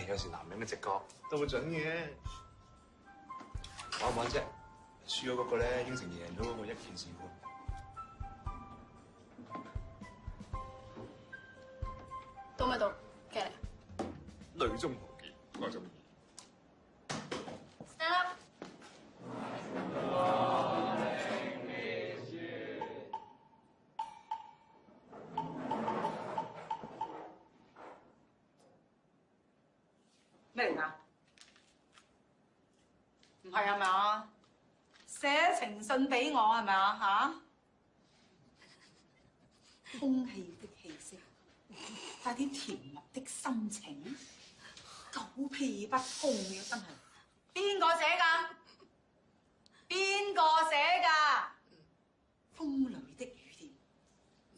有時男人嘅直覺都會準嘅。玩唔玩啫？輸咗嗰個咧應承贏咗嗰個1件事半。到咪到嘅？女中豪傑，我中意。Stand up。咩嚟㗎？唔係係咪啊？寫情信俾我係咪啊？嚇！空氣的氣息，帶啲甜蜜的心情，狗屁不通嘅真係。邊個寫㗎？邊個寫㗎？風裏的雨點，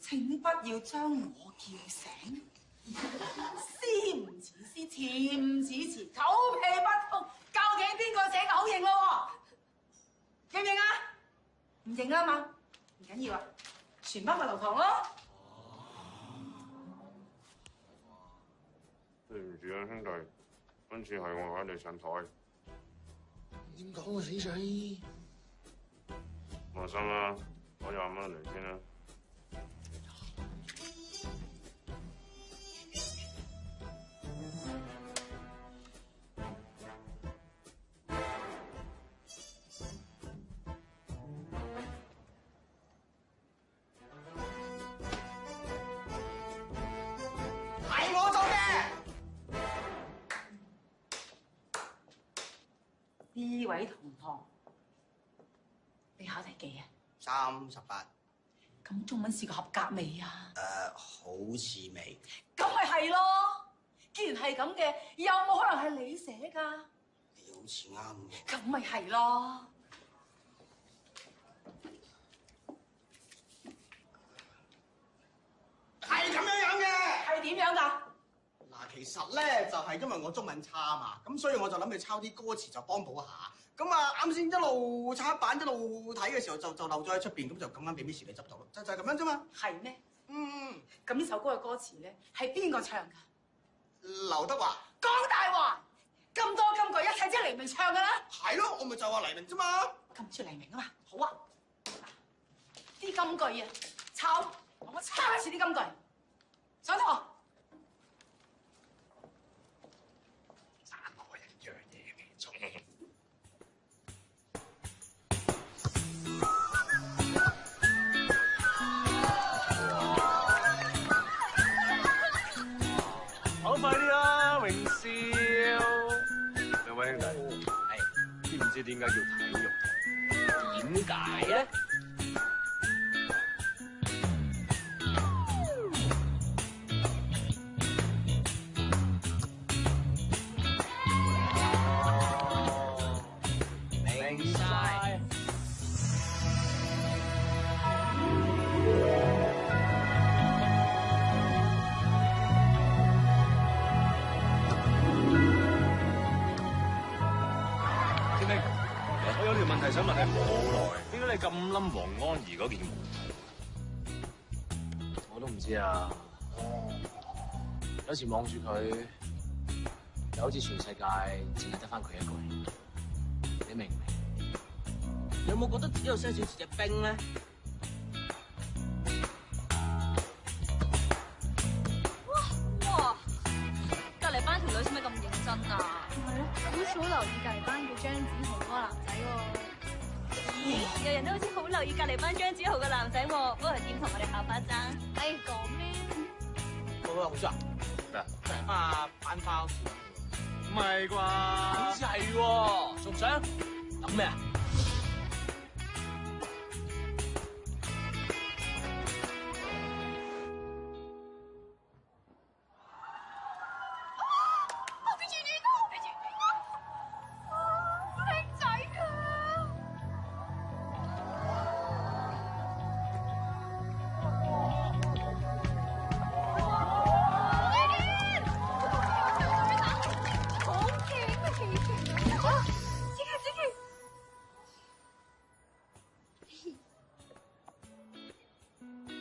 請不要將我叫醒。詩唔似詩，詞唔似詞，狗屁不通。究竟邊個寫嘅好認咯？認唔認啊？唔認啊嘛？唔緊要啊，全班咪留堂咯。對唔住啊，兄弟，今次係我揾你上台。點講啊，死仔！放心啦，攞20蚊嚟先啦。呢位同學，你考第幾啊？38。咁中文試過合格未啊？好似未。咁咪係咯。既然係咁嘅，有冇可能係你寫㗎？你好似啱嘅。咁咪係咯。係咁樣嘅。係點樣㗎？嗱，其實咧就係因為我中文差嘛，咁所以我就諗住抄啲歌詞就幫補下。咁啊，啱先一路抄板一路睇嘅時候就漏咗喺出邊，咁就咁啱俾 Miss 你執到咯，就係咁樣啫嘛。係咩？嗯。咁呢首歌嘅歌詞咧係邊個唱㗎？劉德華。講大話！咁多金句一切即係黎明唱㗎啦。係咯，我咪就話黎明啫嘛。今次黎明啊嘛，好啊。啲金句啊，抄，我抄一次啲金句。上堂。爭我一樣嘢嘅中。好快啲啦，榮少！兩位兄弟，知唔知點解叫體育？點解咧？明晒。天明，我有條問題想問你好耐，點解你咁冧黃安儀嗰件？我都唔知啊。有時望住佢，就好似全世界淨係得返佢一個人。你明唔明？你有冇覺得自己有些少似隻冰咧？哇！隔離班條女使咪咁認真啊？係咯，好似好留意隔離班叫張子豪嗰個男仔喎。咦？有人都好似好留意隔離班張子豪嘅男仔喎，不過係點同我哋校花爭？哎，講咩？喂，好似啊，咩啊？啊，班花好似唔係啩？好似係喎，仲想諗咩啊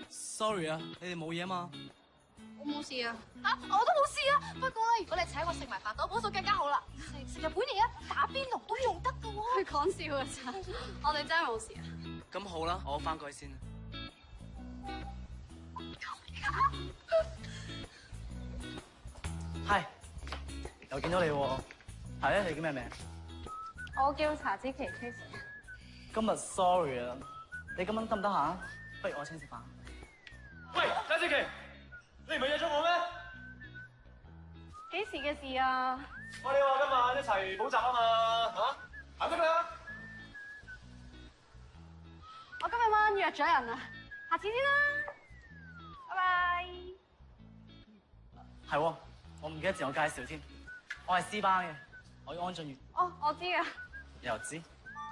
？Sorry 啊，你哋冇嘢嘛？我冇事啊。嚇，我都冇事啊。不過咧，如果你請我食埋飯多盤笑㗎咋，我哋真係冇事啊。咁好啦，我翻過去先。係，又見到你喎。係啊，你叫咩名？我叫茶之奇 Kiss。今日 sorry 啊，你今晚得唔得閒？不如我請食飯。喂，茶之奇，你唔係約咗我咩？幾時嘅事啊？我哋話今晚一齊補習啊嘛，嚇？行得啦。我今日晚約咗人啊，下次先啦，拜拜。係喎，我唔記得自我介紹添，我係 C 班嘅，我叫安俊宇。哦，我知啊，你又知？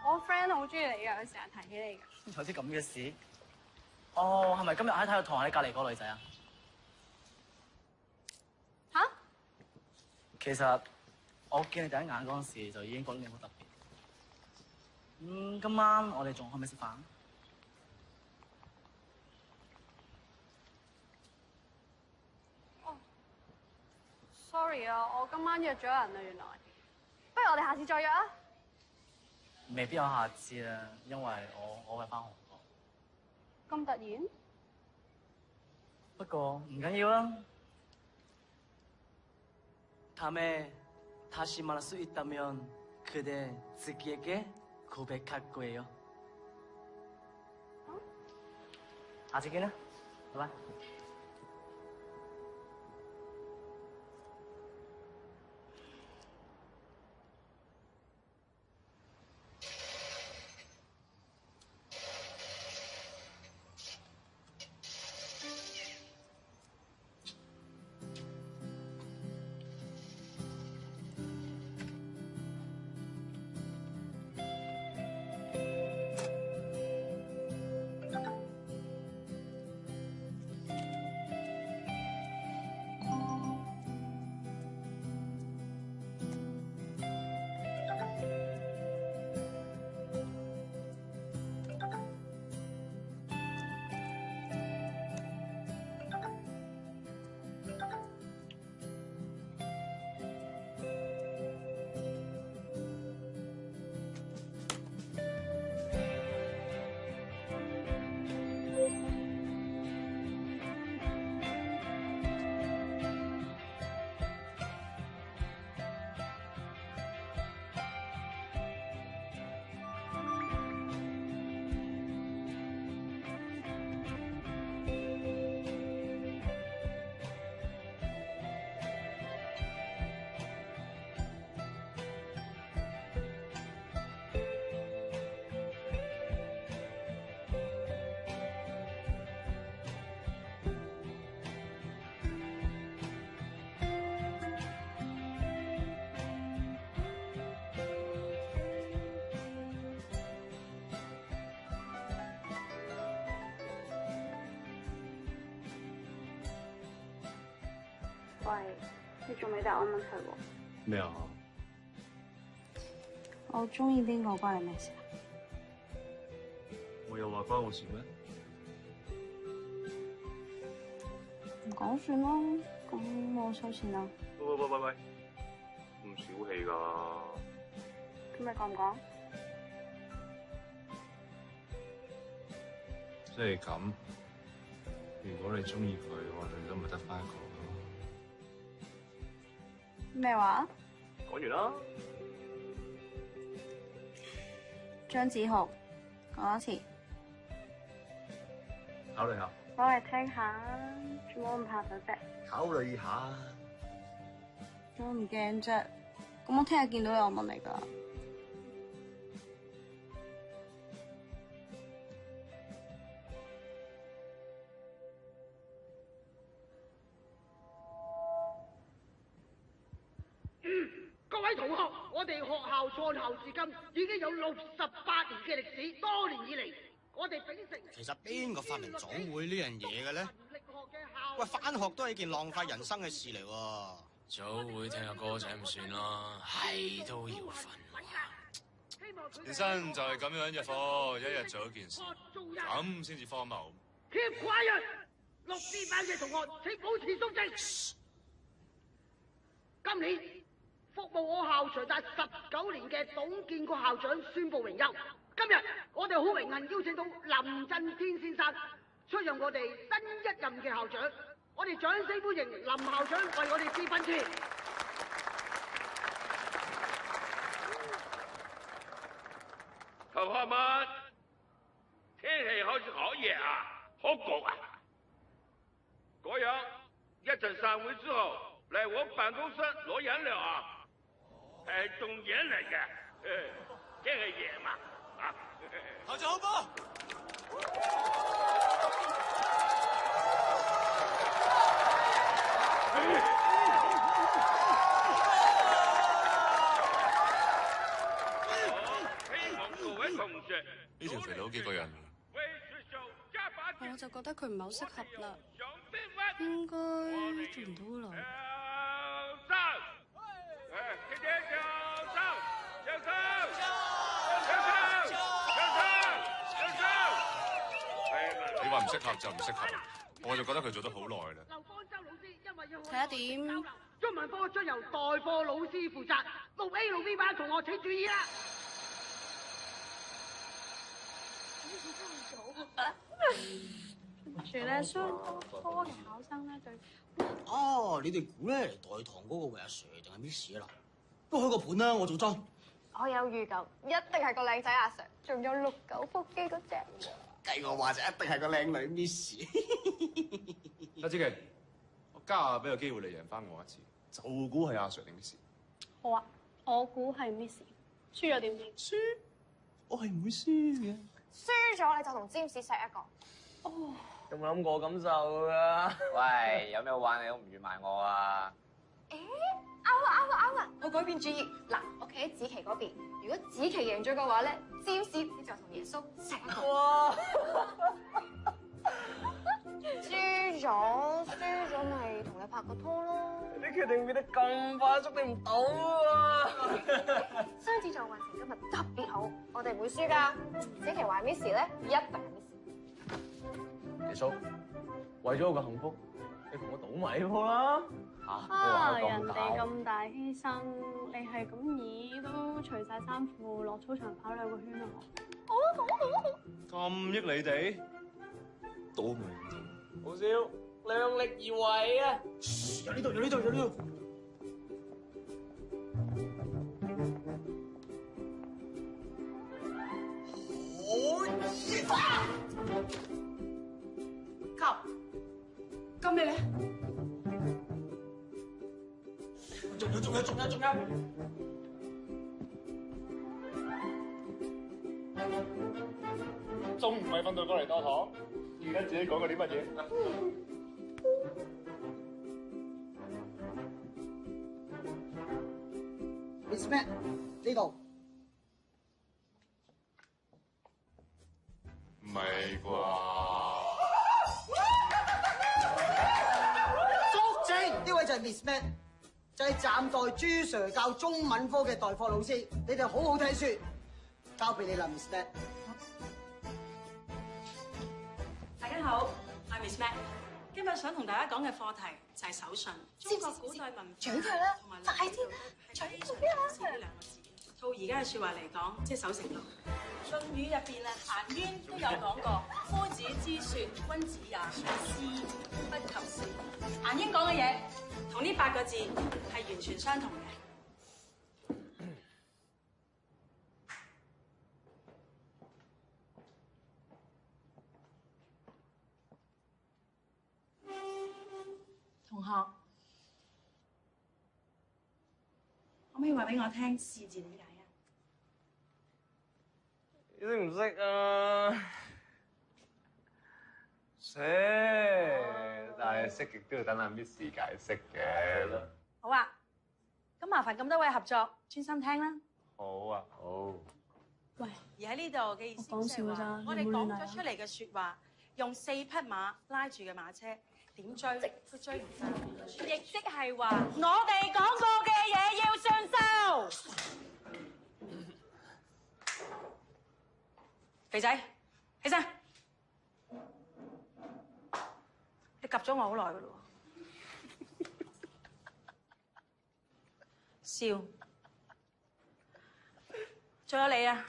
我 friend 好中意你㗎，佢成日提起你㗎。有啲咁嘅事？哦，係咪今日喺體育堂喺隔離嗰個女仔啊？吓？其實我見你第一眼嗰陣時就已經覺得你好特別。今晚我哋仲可唔可以食飯？Sorry 啊，我今晚約咗人啊，原來。不如我哋下次再約啊？未必有下次啦，因為我會翻韓國。咁突然？不過唔緊要啦。다음에다시말할수있다면그대자기에게고백할거예요。下次見啦，拜拜。喂，你仲未答我問題喎？咩啊？我中意邊個關你咩事啊？我又話關我事咩？唔講算啦，咁我收錢啦。喂，咁小氣㗎？咁你講唔講？即係咁，如果你中意佢，我哋都咪得翻一個咯。咩話？講完啦。張子豪，講多次。考慮下。講嚟聽下，做乜咁怕醜啫？考慮下。我唔驚啫，咁我聽日見到有問你㗎。各位同學，我哋學校創校至今已經有68年嘅歷史，多年以嚟，我哋秉承。其實邊個發明早會呢樣嘢嘅咧？喂，返學都係一件浪費人生嘅事嚟喎。早會聽下歌仔唔算啦，係都要瞓。人生就係咁樣一課，一日做一件事，咁先至荒謬。Keep quiet！ 6B 班嘅同學請保持肅靜。今年服務我校長達19年嘅董建國校長宣布榮休。今日我哋好榮幸邀請到林振天先生出任我哋新一任嘅校長。我哋掌聲歡迎林校長為我哋致訓詞。同學們，天氣開始好熱啊，好焗啊！嗰樣一陣散會之後嚟我辦公室攞飲料啊，係仲飲嚟嘅，天氣熱嘛啊！校長好波！呢條肥佬幾個人？我就覺得佢唔係好適合啦，應該做唔到好耐。你話唔適合就唔適合，我就覺得佢做得好耐啦。睇下點？中文科將由代課老師負責，6A、6B 班同學請注意啦！住咧，相當多嘅考生咧對。哦，你哋估咧嚟代堂嗰個會阿 Sir 定係 Miss 啦？不過開個盤啦，我做莊。我有預感，一定係個靚仔阿 Sir，仲有69腹肌嗰隻。計我話就一定係個靚女 Miss。阿子琪，我加俾個機會你贏翻我一次，就估係阿 Sir 定 Miss。好啊，我估係 Miss， 輸咗點點？輸？我係唔會輸嘅。輸咗你就同詹士錫一個。哦，有冇諗過感受㗎？喂，有咩好玩你都唔預埋我啊！誒，啱啊！我改變主意，嗱，我企喺子琪嗰邊。如果子琪贏咗嘅話咧，詹士你就同耶穌錫一個。哇！輸咗咪同你拍個拖咯。你決定變得咁快，捉你唔到啊！雙子座運程今日特別好，我哋唔會輸㗎。子琪話 Miss 咧，一定係 Miss。耶穌，為咗我嘅幸福，你同我賭埋呢鋪啦！人哋咁大犧牲，你係咁以都除晒衫褲落操場跑2個圈啊！好。咁益你哋，賭咪好笑，量力而為啊！有呢度。咁你咧？仲有，仲唔係瞓到過嚟多堂？而家自己講過啲乜嘢？Miss Mac 呢度。唔係啩？肅靜！呢位就係 Miss Mac，就係暫代朱 Sir 教中文科嘅代課老師。你哋好好睇書，交俾你啦 ，Miss Mac。大家好，我係 Miss Mac。今日想同大家講嘅課題就係手信。中國古代文嘴佢啦，快啲啦，嘴佢啦！呢兩個字，套而家嘅説話嚟講，即係守承諾。《論語》入邊啊，顏淵都有講過：夫子之説，君子也；事不及時。顏淵講嘅嘢同呢8個字係完全相同嘅。同學，可唔可以話俾我聽是字點解啊？你識唔識啊？識，但係識極都要等阿 Miss 解釋嘅。好啊，咁麻煩咁多位合作，專心聽啦。好啊，好。喂，而喺呢度嘅意思即係話，我哋講咗出嚟嘅説話，用4匹馬拉住嘅馬車。點追都追唔上，亦即係話我哋講過嘅嘢要信收。肥仔，起身！你及咗我好耐噶咯喎，笑仲有你啊！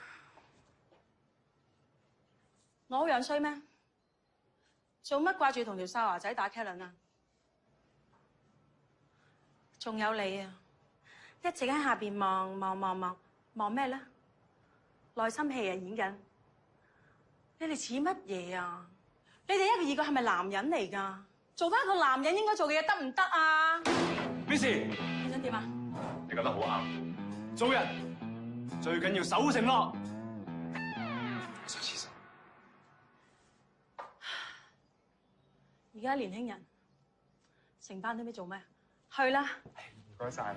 我好樣衰咩？做乜掛住同條哨牙仔打茄輪啊？仲有你啊！一直喺下邊望咩咧？內心戲啊演緊。你哋似乜嘢啊？你哋一個係咪男人嚟㗎？做翻一個男人應該做嘅嘢得唔得啊 ？Miss， 你想點啊？你覺得好啱。做人最緊要守承諾。我上廁所。而家年輕人成班都唔知做咩，去啦。唔該晒。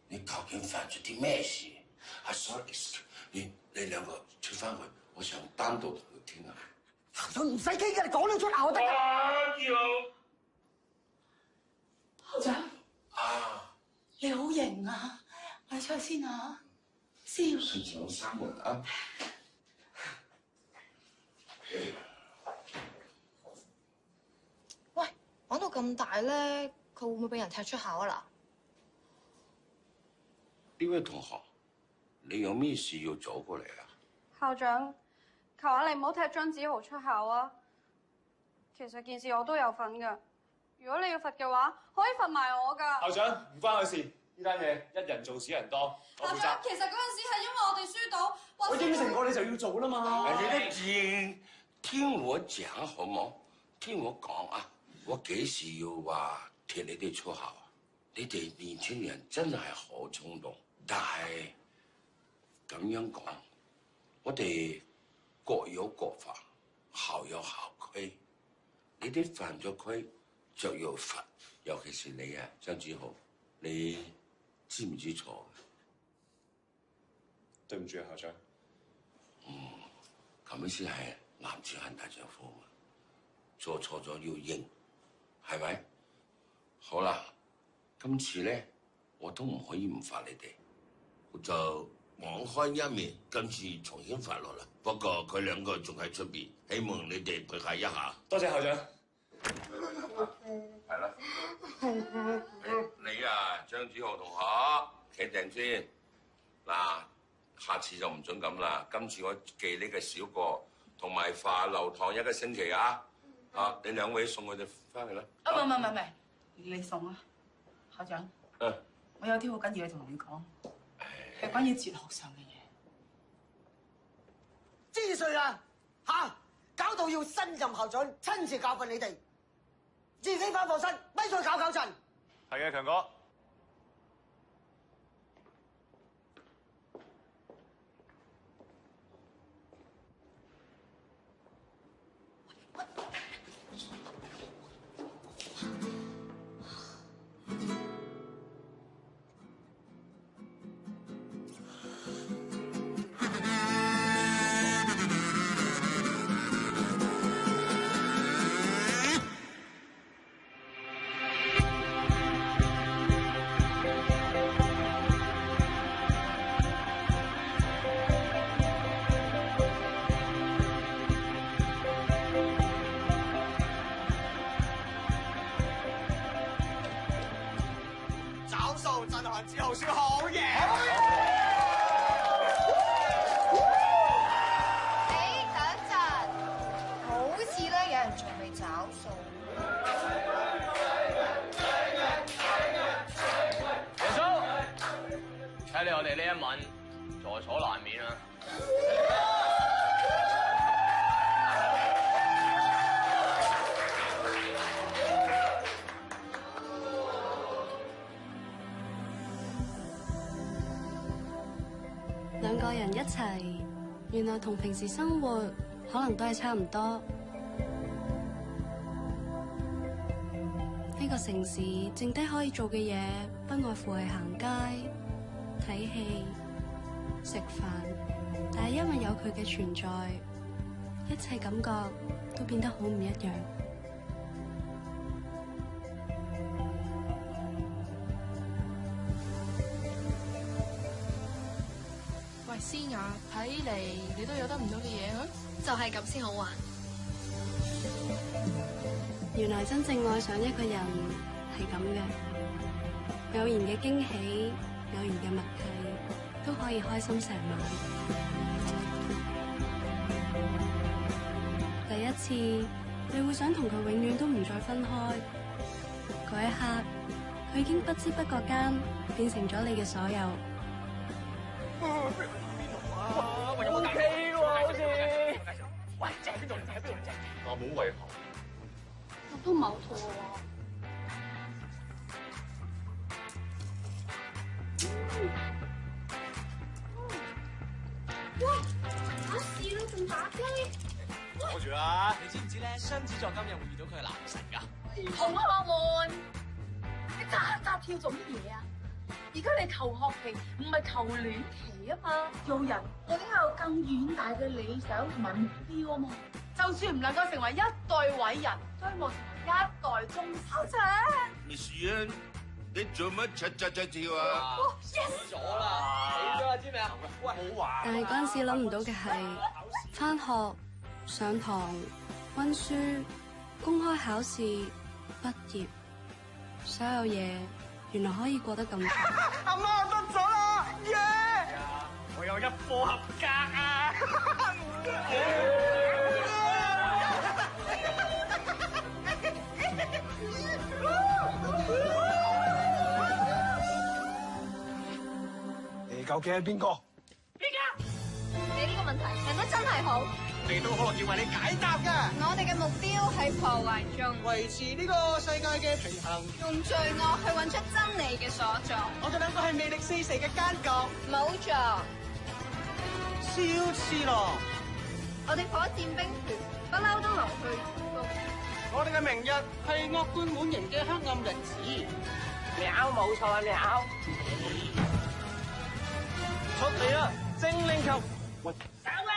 你究竟犯咗啲咩事？啊 ，sorry， 你兩個出翻去，我想單獨同佢傾下。校長唔使傾嘅，你講到出口就得㗎。校長，你好型啊！我哋出去先啊，先。順上三門啊！喂，玩到咁大咧，佢會唔會俾人踢出校啊嗱？呢位同學，你有咩事要走過嚟啊？校長，求下你唔好踢張子豪出校啊！其實件事我都有份㗎，如果你要罰嘅話，可以罰埋我㗎。校長，唔關我事，呢單嘢一人做事一人當，我負責。校長，其實嗰陣時係因為我哋輸到，我應承過你就要做啦嘛。你都聽我講好冇？聽我講啊！我幾時要話踢你哋出校啊？你哋年輕人真係好衝動。但係咁樣講，我哋各有各法，校有校規。你哋犯咗規就要罰，尤其是你啊，張子豪，你知唔知錯？對唔住啊，校長。咁樣先係男子漢大丈夫嘛。做錯咗要認，係咪？好啦，今次咧我都唔可以唔罰你哋。就網開一面，今次重新發落啦。不過佢兩個仲喺出邊，希望你哋配合一下。多謝校長。係啦。你啊，張子豪同學，企定先。嗱，下次就唔准咁啦。今次我記呢個小過，同埋罰留堂1個星期啊。啊，你兩位送佢哋翻去啦。唔，你送啊，校長。我有啲好緊要同你講。係關於哲學上嘅嘢，知歲啦嚇，搞到要新任校長親自教訓你哋，自己返課室，咪再搞震。係嘅，強哥。後震撼之後說好嘢。等一陣，好似咧有人仲未找數。耶穌，睇嚟我哋呢一晚在所難免啊！兩個人一齊，原來同平時生活可能都係差唔多。呢個城市剩低可以做嘅嘢，不外乎係行街、睇戲、食飯，但係因為有佢嘅存在，一切感覺都變得好唔一樣。喂，思雅，睇嚟你都有得唔到嘅嘢啊！就係咁先好玩。原來真正愛上一個人係咁嘅，偶然嘅驚喜，偶然嘅默契，都可以開心成晚。第一次，你會想同佢永遠都唔再分開，嗰一刻，佢已經不知不覺間變成咗你嘅所有。喂，有冇 K 喎？好似，喂，正邊度嚟？正喺邊度嚟？我冇胃口。我都唔係好肚餓喎。哇！打屎啦，仲打機？攞住啦！你知唔知咧？雙子座今日會遇到佢嘅男神㗎。同學們，你扎跳做乜嘢啊？而家你求學期唔係求戀期啊嘛，做人我哋有更遠大嘅理想同埋目標啊嘛。就算唔能夠成為一代偉人，都希望成為一代宗師。Monsieur，你做乜柒跳啊？yes 咗啦，死咗啦，知未啊？喂，好玩。但係嗰陣時諗唔到嘅係，返學、上堂、溫書、公開考試、畢業，所有嘢原來可以過得咁好。阿媽得咗啦，耶！我有一科合格啊！你究竟係邊個？邊個？你呢個問題問得真係好。你都可能要為你解答㗎。我哋嘅目標係破壞中，維持呢個世界嘅平衡，用罪惡去揾出真理嘅所在。我哋兩個係魅力四射嘅奸角。冇錯。超刺咯！我哋火箭兵團不嬲都流去高。我哋嘅明日係惡貫滿盈嘅黑暗日子。喵，冇錯啊，喵！出嚟啦，精靈球！喂，走啊！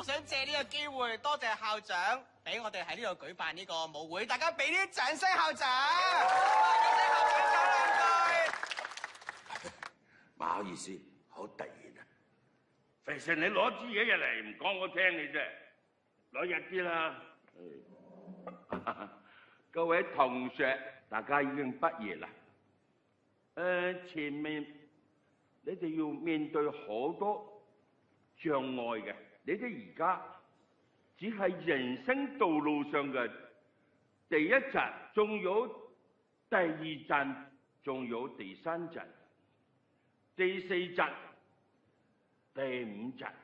我想借呢個機會多謝校長，俾我哋喺呢度舉辦呢個舞會，大家俾啲掌聲校長。俾聲校長講兩句。唔好意思，好突然啊！肥成你攞支嘢入嚟唔講我聽你啫，攞日啲啦。各位同學，大家已經畢業啦。前面你哋要面對好多障礙嘅，你哋而家只係人生道路上嘅第一站，仲有第二站，仲有第三站、第四站、第五站、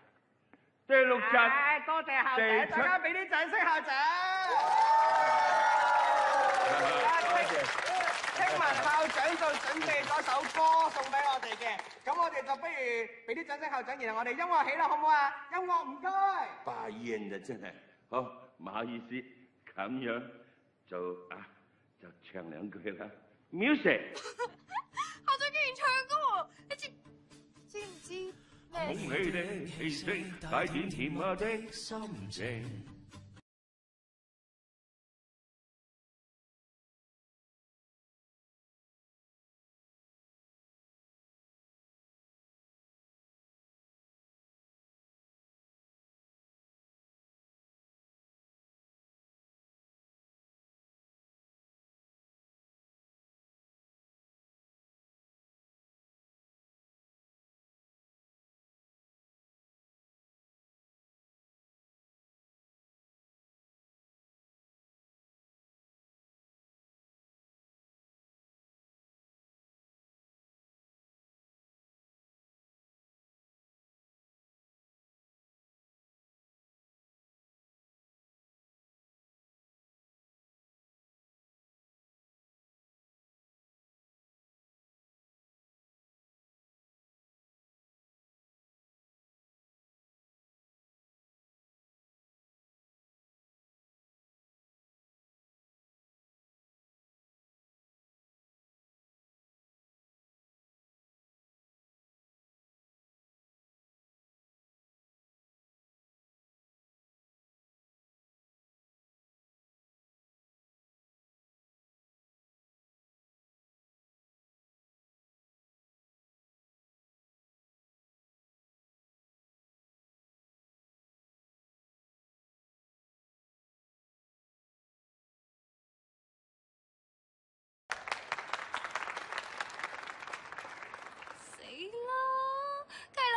第六站。多謝校長，大家俾啲掌聲校長。聽聞校長就準備咗首歌送俾我哋嘅，咁我哋就不如俾啲掌聲校長，然後我哋音樂起啦，好唔好啊？音樂唔該。霸煙啊，真係好，唔好意思，咁樣就唱兩句啦。Music。校長竟然唱歌，你知唔知恭喜你氣息帶點甜蜜的心情。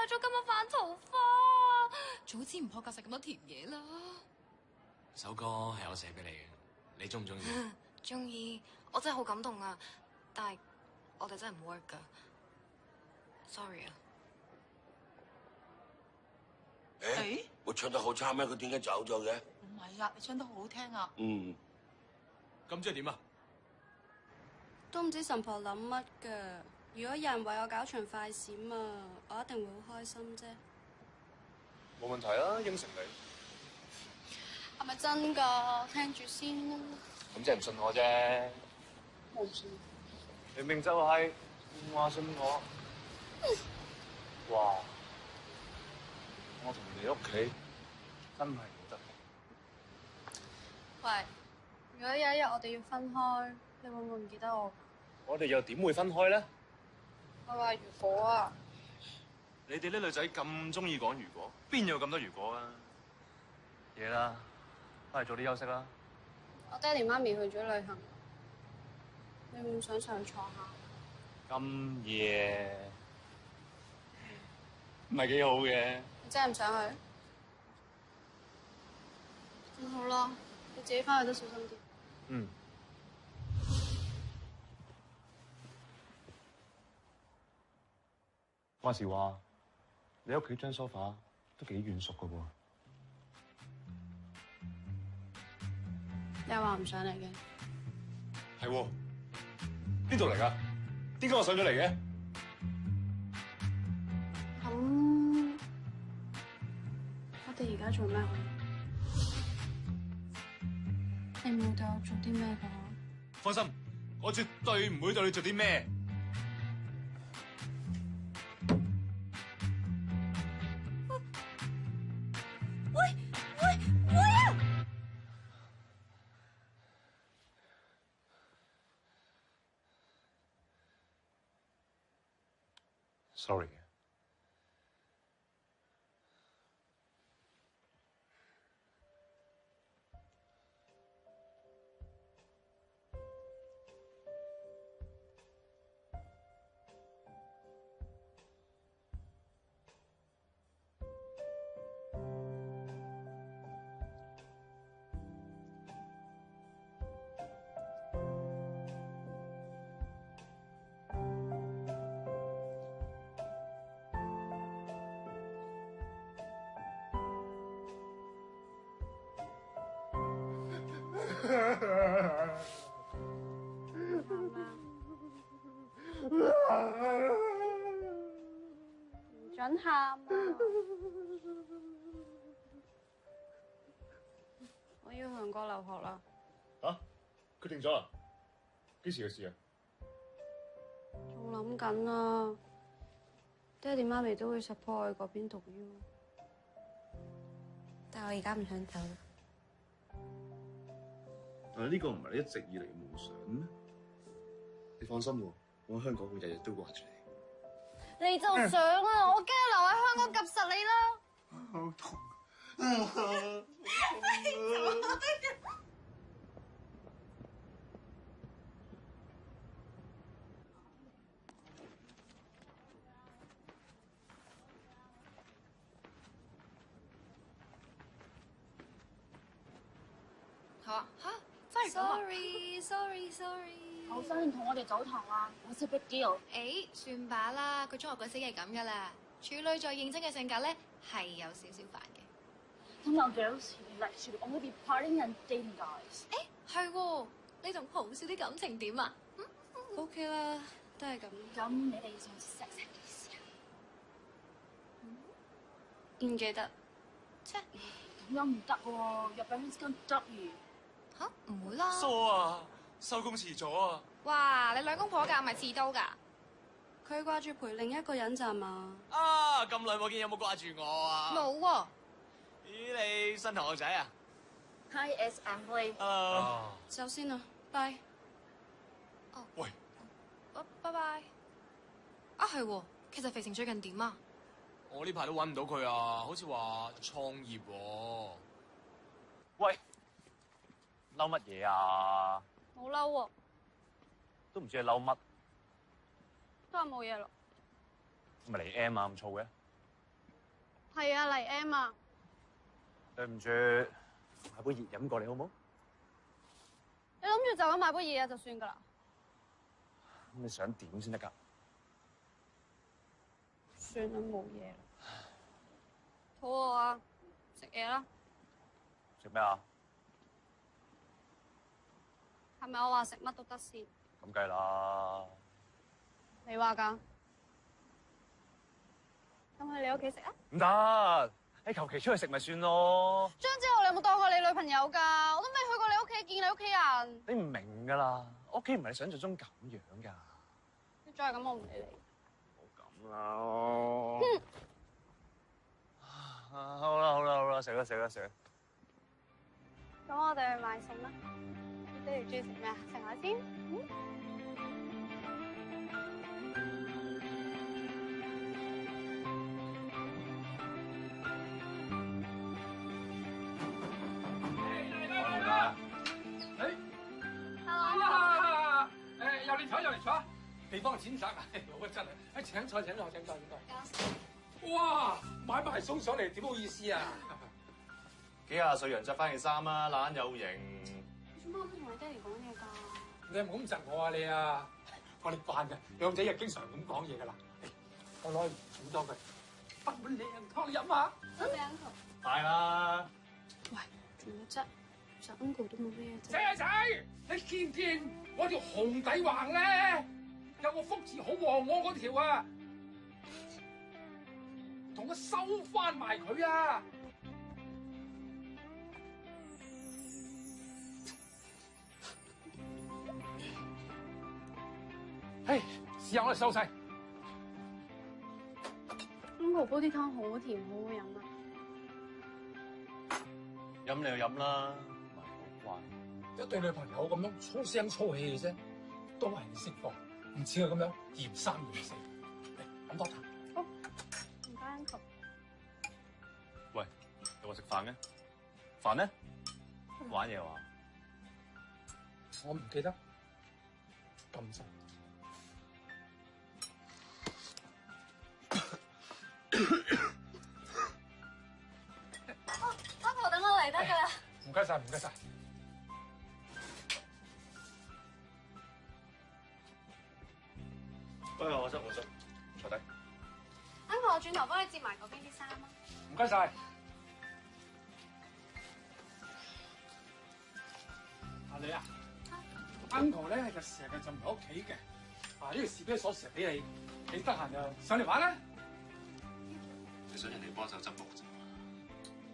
咗今日犯桃花，早知唔破格食咁多甜嘢啦。首歌係我寫俾你嘅，你中唔中意？中意，我真係好感動啊！但係我哋真係唔 work 噶 ，sorry 啊。誒，我唱得好差咩？佢點解走咗嘅？唔係啊，你唱得好好聽啊。嗯。咁即係點啊？都唔知神婆諗乜㗎。如果有人為我搞場快閃啊，我一定會好開心啫。冇問題啊，應承你。係咪真㗎？聽住先啦。咁即係唔信我啫。我唔信。明明就係話信我。哇！我同你屋企真係冇得。喂，如果有一日我哋要分開，你會唔會唔記得我？我哋又點會分開咧？我話如果啊，你哋啲女仔咁中意講如果，邊有咁多如果啊？夜啦，翻嚟早啲休息啦。我爹哋媽咪去咗旅行，你會唔想上床下？咁夜唔係幾好嘅。你真係唔想去？咁好啦，你自己翻去都小心啲。嗯。話時話，你屋企張梳化都幾軟熟噶喎。你又話唔上嚟嘅？係喎，邊度嚟㗎？點解我上咗嚟嘅？咁，我哋而家做咩好？你唔會對我做啲咩㗎？放心，我絕對唔會對你做啲咩。喂！ Sorry。唔准喊啊！我要去韓國留學啦。嚇？決定咗啦？幾時嘅事啊？仲諗緊啊！爹哋媽咪都會 support 我去嗰邊讀 U， 但係我而家唔想走。但係呢個唔係你一直以嚟嘅夢想咩？你放心喎，我喺香港會日日都掛住你。你就想啊！我驚留喺香港夾實你啦。好痛。嚇真係咁啊 Sorry。後生同我哋走堂啊，我識 big deal。誒，算把啦，佢中學嗰時係咁噶啦。處女座認真嘅性格咧，係有少少煩嘅。Come on girls, like should only be partying and dating guys。誒，係喎，你同好少啲感情點啊？OK 啦，都係咁。咁你哋上次 sex 係幾時啊？唔記得。切，咁樣唔得喎，日本 跟執完。嚇，唔會啦。疏啊！收工遲咗啊！哇，你兩公婆㗎，咪刺刀㗎？佢掛住陪另一個人咋嘛？啊，咁耐冇見，有冇掛住我啊？冇喎。咦，你新同學仔啊 ？Hi, it's Emily。Hello。走先啦，拜。哦。喂。拜拜。啊，係喎，其實肥成最近點啊？我呢排都揾唔到佢啊，好似話創業喎。喂，嬲乜嘢啊？冇嬲喎，都唔知你嬲乜，都係冇嘢咯。咪嚟 M 啊咁燥嘅？係啊，嚟 M 啊。對唔住，買杯熱飲過嚟好冇？你諗住就咁買杯嘢就算㗎啦。咁你想點先得㗎？算啦，冇嘢啦。肚餓啊，食嘢啦。食咩啊？係咪我話食乜都得先？咁計啦。你話㗎？咁去你屋企食啊？唔得，你求其出去食咪算咯。張之浩，你有冇當過你女朋友㗎？我都未去過你屋企見你屋企人。你唔明㗎啦，我屋企唔係你想象中咁樣㗎。你再係咁，我唔理你。咁啦。好啦，食啦。咁我哋去買餸啦。你爹哋中意食咩啊？食下先。有嚟坐，地方淺窄啊！好啊，真係，請坐。哇，買埋餸上嚟，點好意思啊？幾廿歲人着翻件衫啊，懶有型。你做乜咁同你爹哋講嘢㗎？你係唔好咁窒我啊你啊！我哋慣嘅，兩仔又經常咁講嘢㗎啦。我攞去煮多佢，不滿靚湯你飲下。多謝 uncle。快啦！喂，仲有啫，其實 uncle 都冇咩啫。仔，你見唔見我條紅底橫咧？有個福字好旺我嗰條啊！同我收翻埋佢啊！嘿，試下我哋收晒。uncle 煲啲湯好甜，好好飲啊！飲你就飲啦，唔係好慣。一對女朋友咁樣粗聲粗氣嘅啫，都係你釋放，唔似佢咁樣嫌三嫌四。嚟飲多啖。飯呢？飯呢？玩嘢話？我唔記得咁實。Uncle，等我嚟得㗎啦。唔該晒，唔該晒。我執，坐低。Uncle，我轉頭幫你折埋嗰邊啲衫啊。唔該晒。阿女啊 ，Uncle 咧就成日就唔喺屋企嘅。呢條士啤鎖匙俾你，你得閒就上嚟玩啦。你想人哋幫手執屋咋？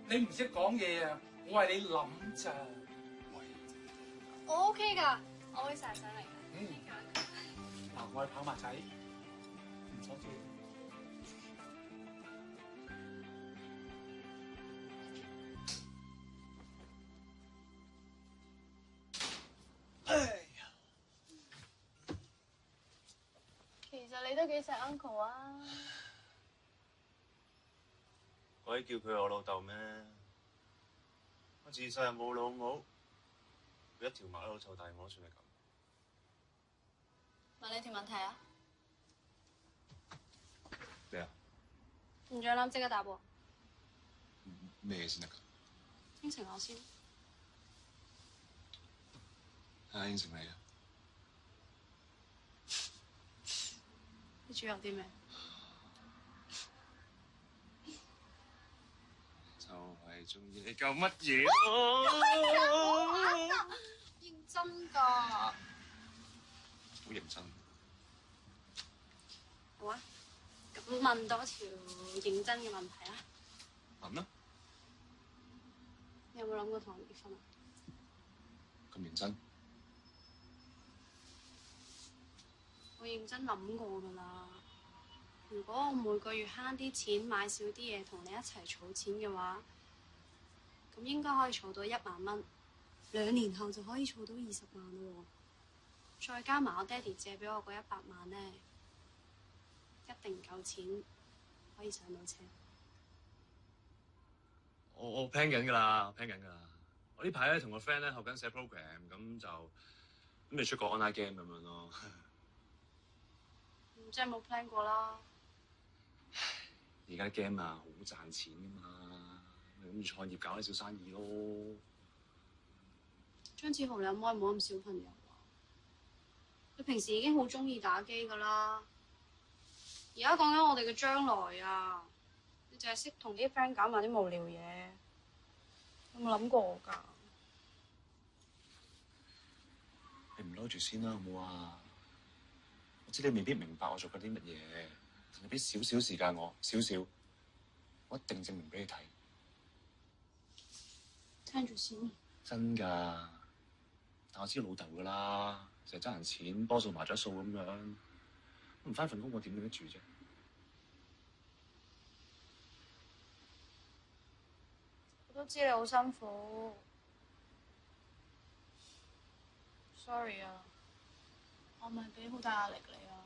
你唔識講嘢啊！我係你諗咋。我 OK 㗎，我會成日上嚟㗎。嗱，我係跑馬仔，唔阻住。其實你都幾錫 Uncle 啊！可以叫佢我老豆咩？我自細又冇老母，佢一條馬騮湊大我，算係咁。問你條問題啊！咩啊？唔再諗，即刻答喎！咩先得㗎？應承我先。應承你啊！你仲有啲咩？就係中意你夠乜嘢？認真㗎。好認真。好啊，咁問多條認真嘅問題啊。問啦。你有冇諗過同我結婚啊？咁認真？我認真諗過㗎啦。如果我每個月慳啲錢買少啲嘢同你一齊儲錢嘅話，咁應該可以儲到1萬蚊。2年後就可以儲到20萬咯喎。再加埋我爹哋借俾我嗰100萬咧，一定夠錢可以上到車。我 plan 緊㗎啦，plan 緊㗎啦。我呢排咧同個 friend 咧學緊寫 program，咁就準備出個 online game 咁樣咯。即係冇 plan 過啦。而家啲 game 啊，好賺錢㗎嘛，咪諗住創業搞啲小生意咯。張子豪，你可唔可以唔好咁小朋友啊？你平時已經好中意打機㗎啦，而家講緊我哋嘅將來啊，你淨係識同啲 friend 搞埋啲無聊嘢，有冇諗過㗎？你唔嬲住先啦，好唔好啊？我知你未必明白我做緊啲乜嘢，你俾少少時間我，少少，我一定證明俾你睇。聽住先。真㗎，但我知老豆㗎啦，成日爭人錢，波數麻雀數咁樣，唔返份工我點頂得住啫？我都知你好辛苦 ，sorry 啊，我咪俾好大壓力你啊。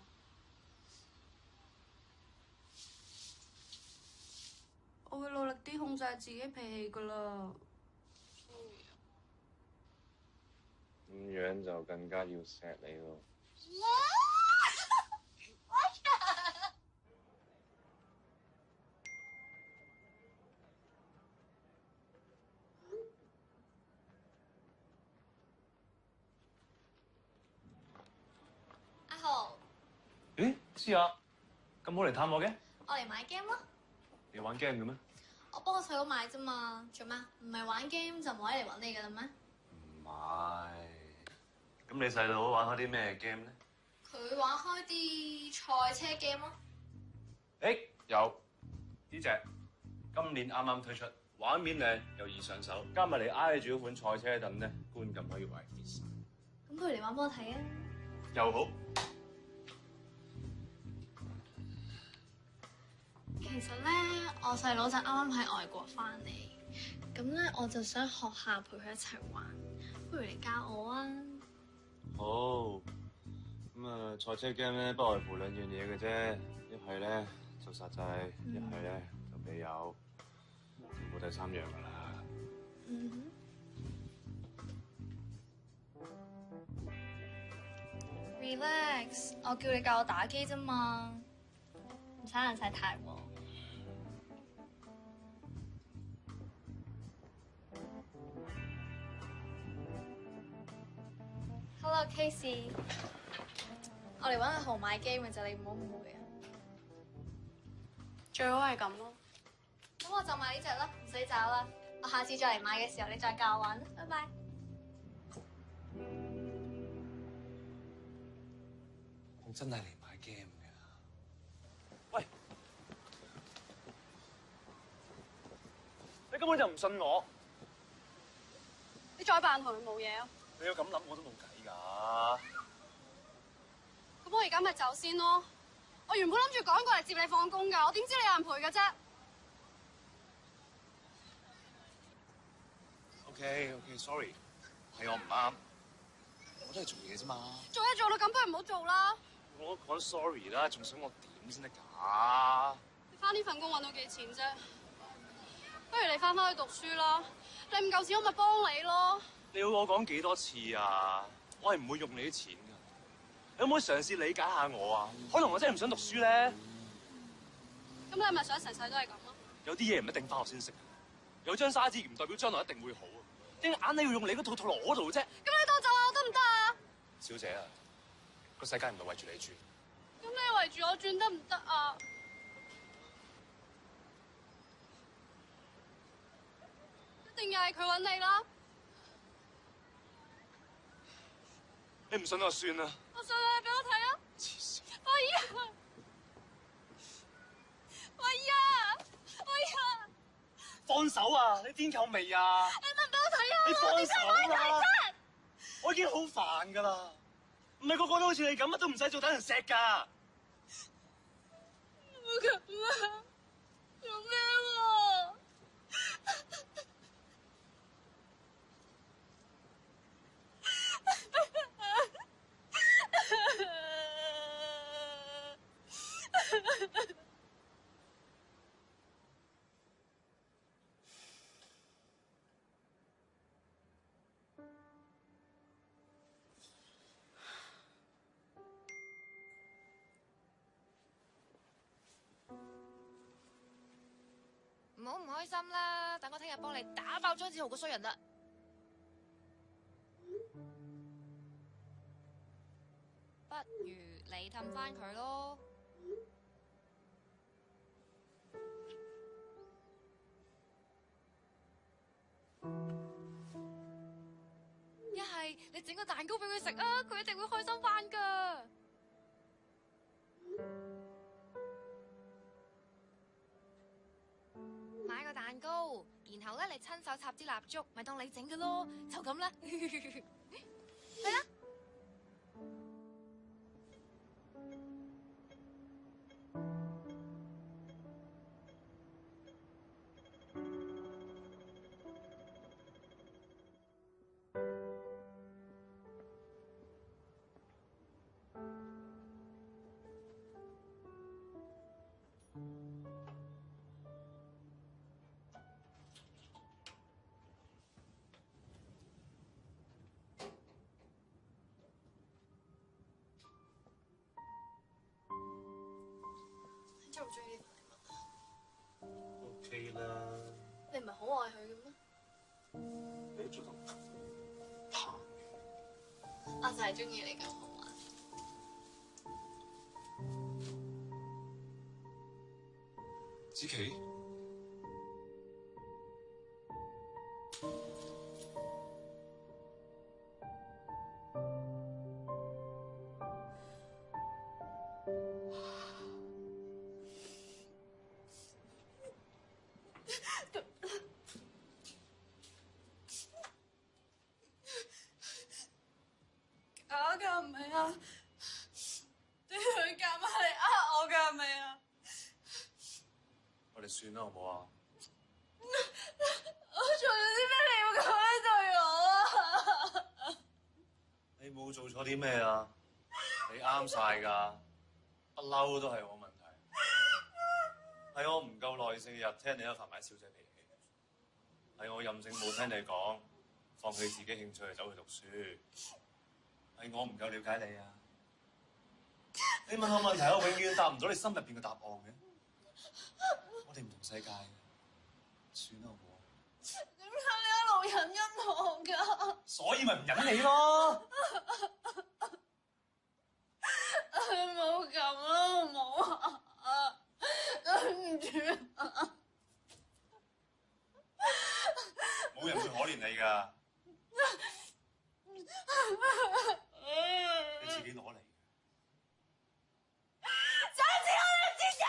我會努力啲控制自己脾氣㗎啦。咁樣就更加要錫你咯。阿豪，咦，思雅，咁好嚟探我嘅？我嚟買 game 咯。你玩 game 嘅咩？我幫我細佬買啫嘛，做咩？唔係玩 game 就唔可以嚟揾你㗎啦咩？唔係。咁你細佬玩開啲咩 game 咧？佢玩開啲賽車 game 咯。有呢隻，今年啱啱推出，畫面靚又易上手，加埋你挨住嗰款賽車凳咧，觀感可以話係 fit。咁佢嚟玩幫我睇啊！又好。其實咧，我細佬就啱啱喺外國翻嚟，咁咧我就想學下陪佢一齊玩，不如你教我啊！好。咁啊，賽車 game 咧不外乎2樣嘢嘅啫，一係咧就實際，一係咧就未有，冇第3樣噶啦。Relax，我叫你教我打機啫嘛，唔使人晒太喎。Hello Casey， 我嚟揾阿豪買機咪就你唔好誤會啊。最好係咁咯。咁我就買呢隻啦，唔使找啦。我下次再嚟買嘅時候，你再教我玩啦。拜拜。我真係嚟買 game 嘅。喂，你根本就唔信我。你再扮同佢冇嘢啊？你要咁諗，我都冇計㗎。咁我而家咪走先咯。我原本諗住趕過嚟接你放工㗎，我點知你有人陪㗎啫？OK，sorry， 係我唔啱，我都係做嘢啫嘛。做嘢做到咁，不如唔好做啦。我講 sorry 啦，仲想我點先得㗎？你返呢份工揾到幾錢啫？不如你返去讀書啦。你唔夠錢，我咪幫你咯。你要我講幾多次啊？我係唔會用你啲錢㗎。你可唔可以嘗試理解下我啊？可能我真係唔想讀書咧。咁你係咪想成世都係咁啊？有啲嘢唔一定返學先識。有張沙紙唔代表將來一定會好啊。點解硬係要用你嗰套套落我度啫？咁你當就話我得唔得啊？小姐啊，個世界唔係圍住你轉。咁你圍住我轉得唔得啊？一定又係佢揾你啦。你唔信我算啦。我信啊，你俾我睇啊！黐線！喂呀！放手啊！你癲夠未啊？你得唔俾我睇啊？你放手啦！睇我已經好煩㗎啦，唔係個個都好似你咁乜都唔使做，等人錫㗎。冇咁啊！做咩喎？唔好唔開心啦，等我聽日幫你打爆張志豪個衰人啦。不如你氹返佢咯。一係你整個蛋糕俾佢食啊，佢一定會開心返㗎。買個蛋糕，然後咧你親手插支蠟燭，咪當你整嘅咯，就咁啦。去啦！中唔中意呢份禮物啊 ？OK 啦。你唔係好愛佢嘅咩？你做得我就係中意你咁好玩。子琪，假㗎係咪啊？你佢夾硬嚟呃我㗎係咪啊？我哋算啦，好唔好啊？我做咗啲咩你要咁樣對我啊？你冇做錯啲咩啊？你啱晒㗎，不嬲都係我問題。係我唔夠耐性，日聽你一發埋小姐脾氣。係我任性冇聽你講，放棄自己興趣走去讀書。係我唔夠了解你啊！你問我問題，我永遠答唔到你心入邊嘅答案嘅。我哋唔同世界嘅，算啦好唔好？點解你一路忍我㗎？所以咪唔忍你咯！冇咁啦，好唔好啊？對唔住啊！冇人會可憐你㗎，你自己攞嚟。上次我哋之前。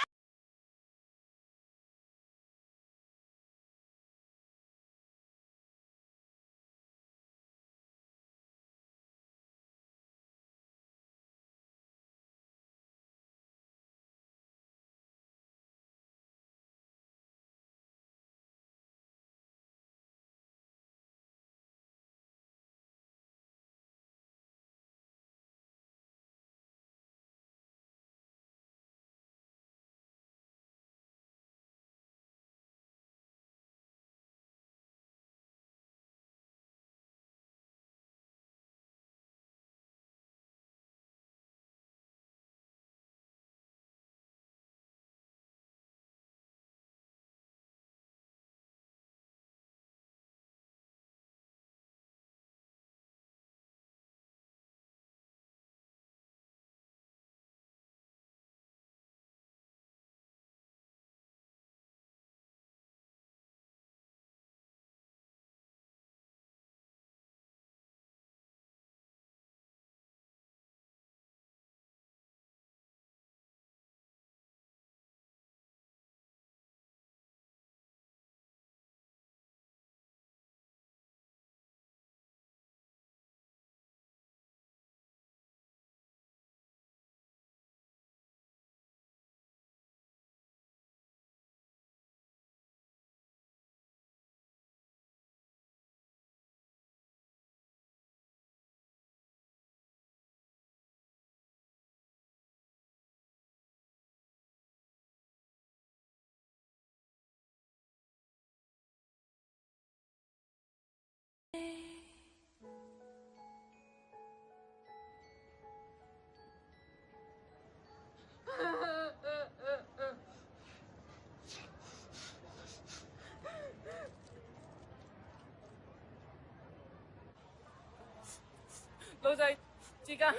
老細，志根，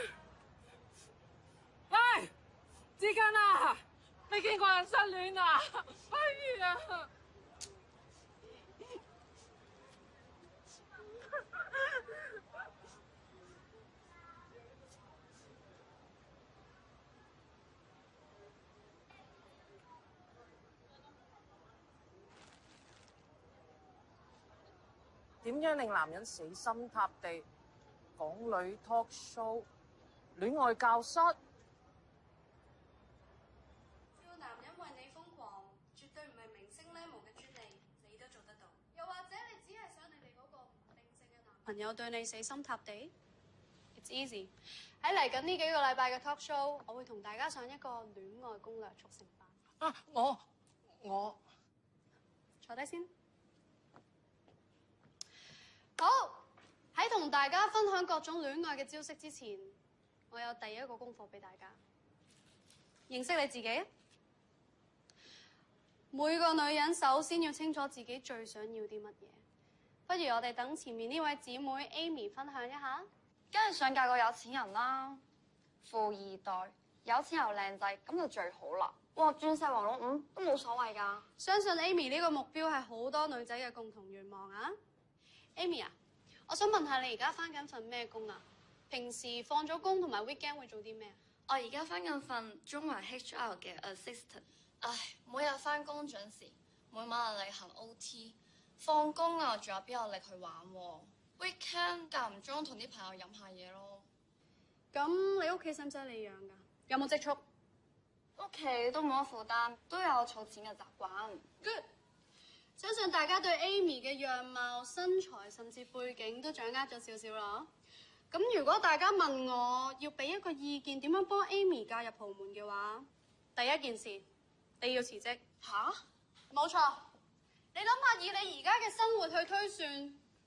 喂，志根啊，你見過人失戀啊？哎呀！點樣令男人死心塌地？港女 talk show， 戀愛教室。叫男人為你瘋狂，絕對唔係明星 level 嘅專利，你都做得到。又或者你只係想你哋嗰個唔定性嘅男朋友對你死心塌地 ？It's easy。喺嚟緊呢幾個禮拜嘅 talk show， 我會同大家上一個戀愛攻略速成班。啊，我坐低先。好。喺同大家分享各種戀愛嘅招式之前，我有第一個功課俾大家，認識你自己。每個女人首先要清楚自己最想要啲乜嘢。不如我哋等前面呢位姊妹 Amy 分享一下。梗係想嫁個有錢人啦，富二代，有錢又靚仔，咁就最好啦。哇，鑽石王老五都冇所謂㗎。相信 Amy 呢個目標係好多女仔嘅共同願望啊。Amy 啊，我想問下你而家返緊份咩工啊？平時放咗工同埋 weekend 會做啲咩啊？我而家返緊份中環 HR 嘅 assistant。唉，每日返工準時，每晚例行 OT， 放工啊仲有邊有力去玩喎？weekend 間唔中同啲朋友飲下嘢咯。咁你屋企使唔使你養㗎？有冇積蓄？屋企都冇乜負擔，都有儲錢嘅習慣。Good。相信大家對 Amy 嘅樣貌、身材甚至背景都掌握咗少少啦。咁如果大家問我要俾一個意見，點樣幫 Amy 嫁入豪門嘅話，第一件事你要辭職。吓？冇錯，你諗下，以你而家嘅生活去推算，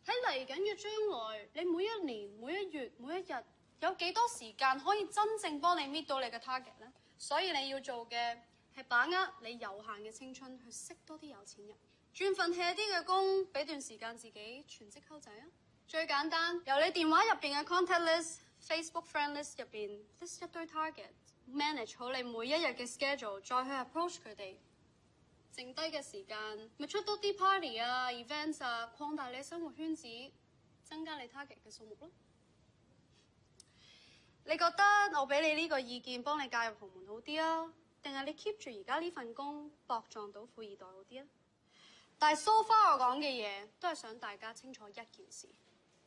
喺嚟緊嘅將來，你每一年、每一月、每一日，有幾多時間可以真正幫你搣到你嘅 target 呢？所以你要做嘅係把握你有限嘅青春，去識多啲有錢人，轉份 hea 啲嘅工，俾段時間自己全職溝仔啊！最簡單，由你電話入邊嘅 contact list、Facebook friend list 入邊 list 一堆 target，manage 好你每一日嘅 schedule， 再去 approach 佢哋。剩低嘅時間，咪出多啲 party 啊、events 啊，擴大你生活圈子，增加你 target 嘅數目咯。你覺得我俾你呢個意見幫你嫁入豪門好啲啊，定係你 keep 住而家呢份工搏撞到富二代好啲啊？但係 so far 我講嘅嘢都係想大家清楚一件事：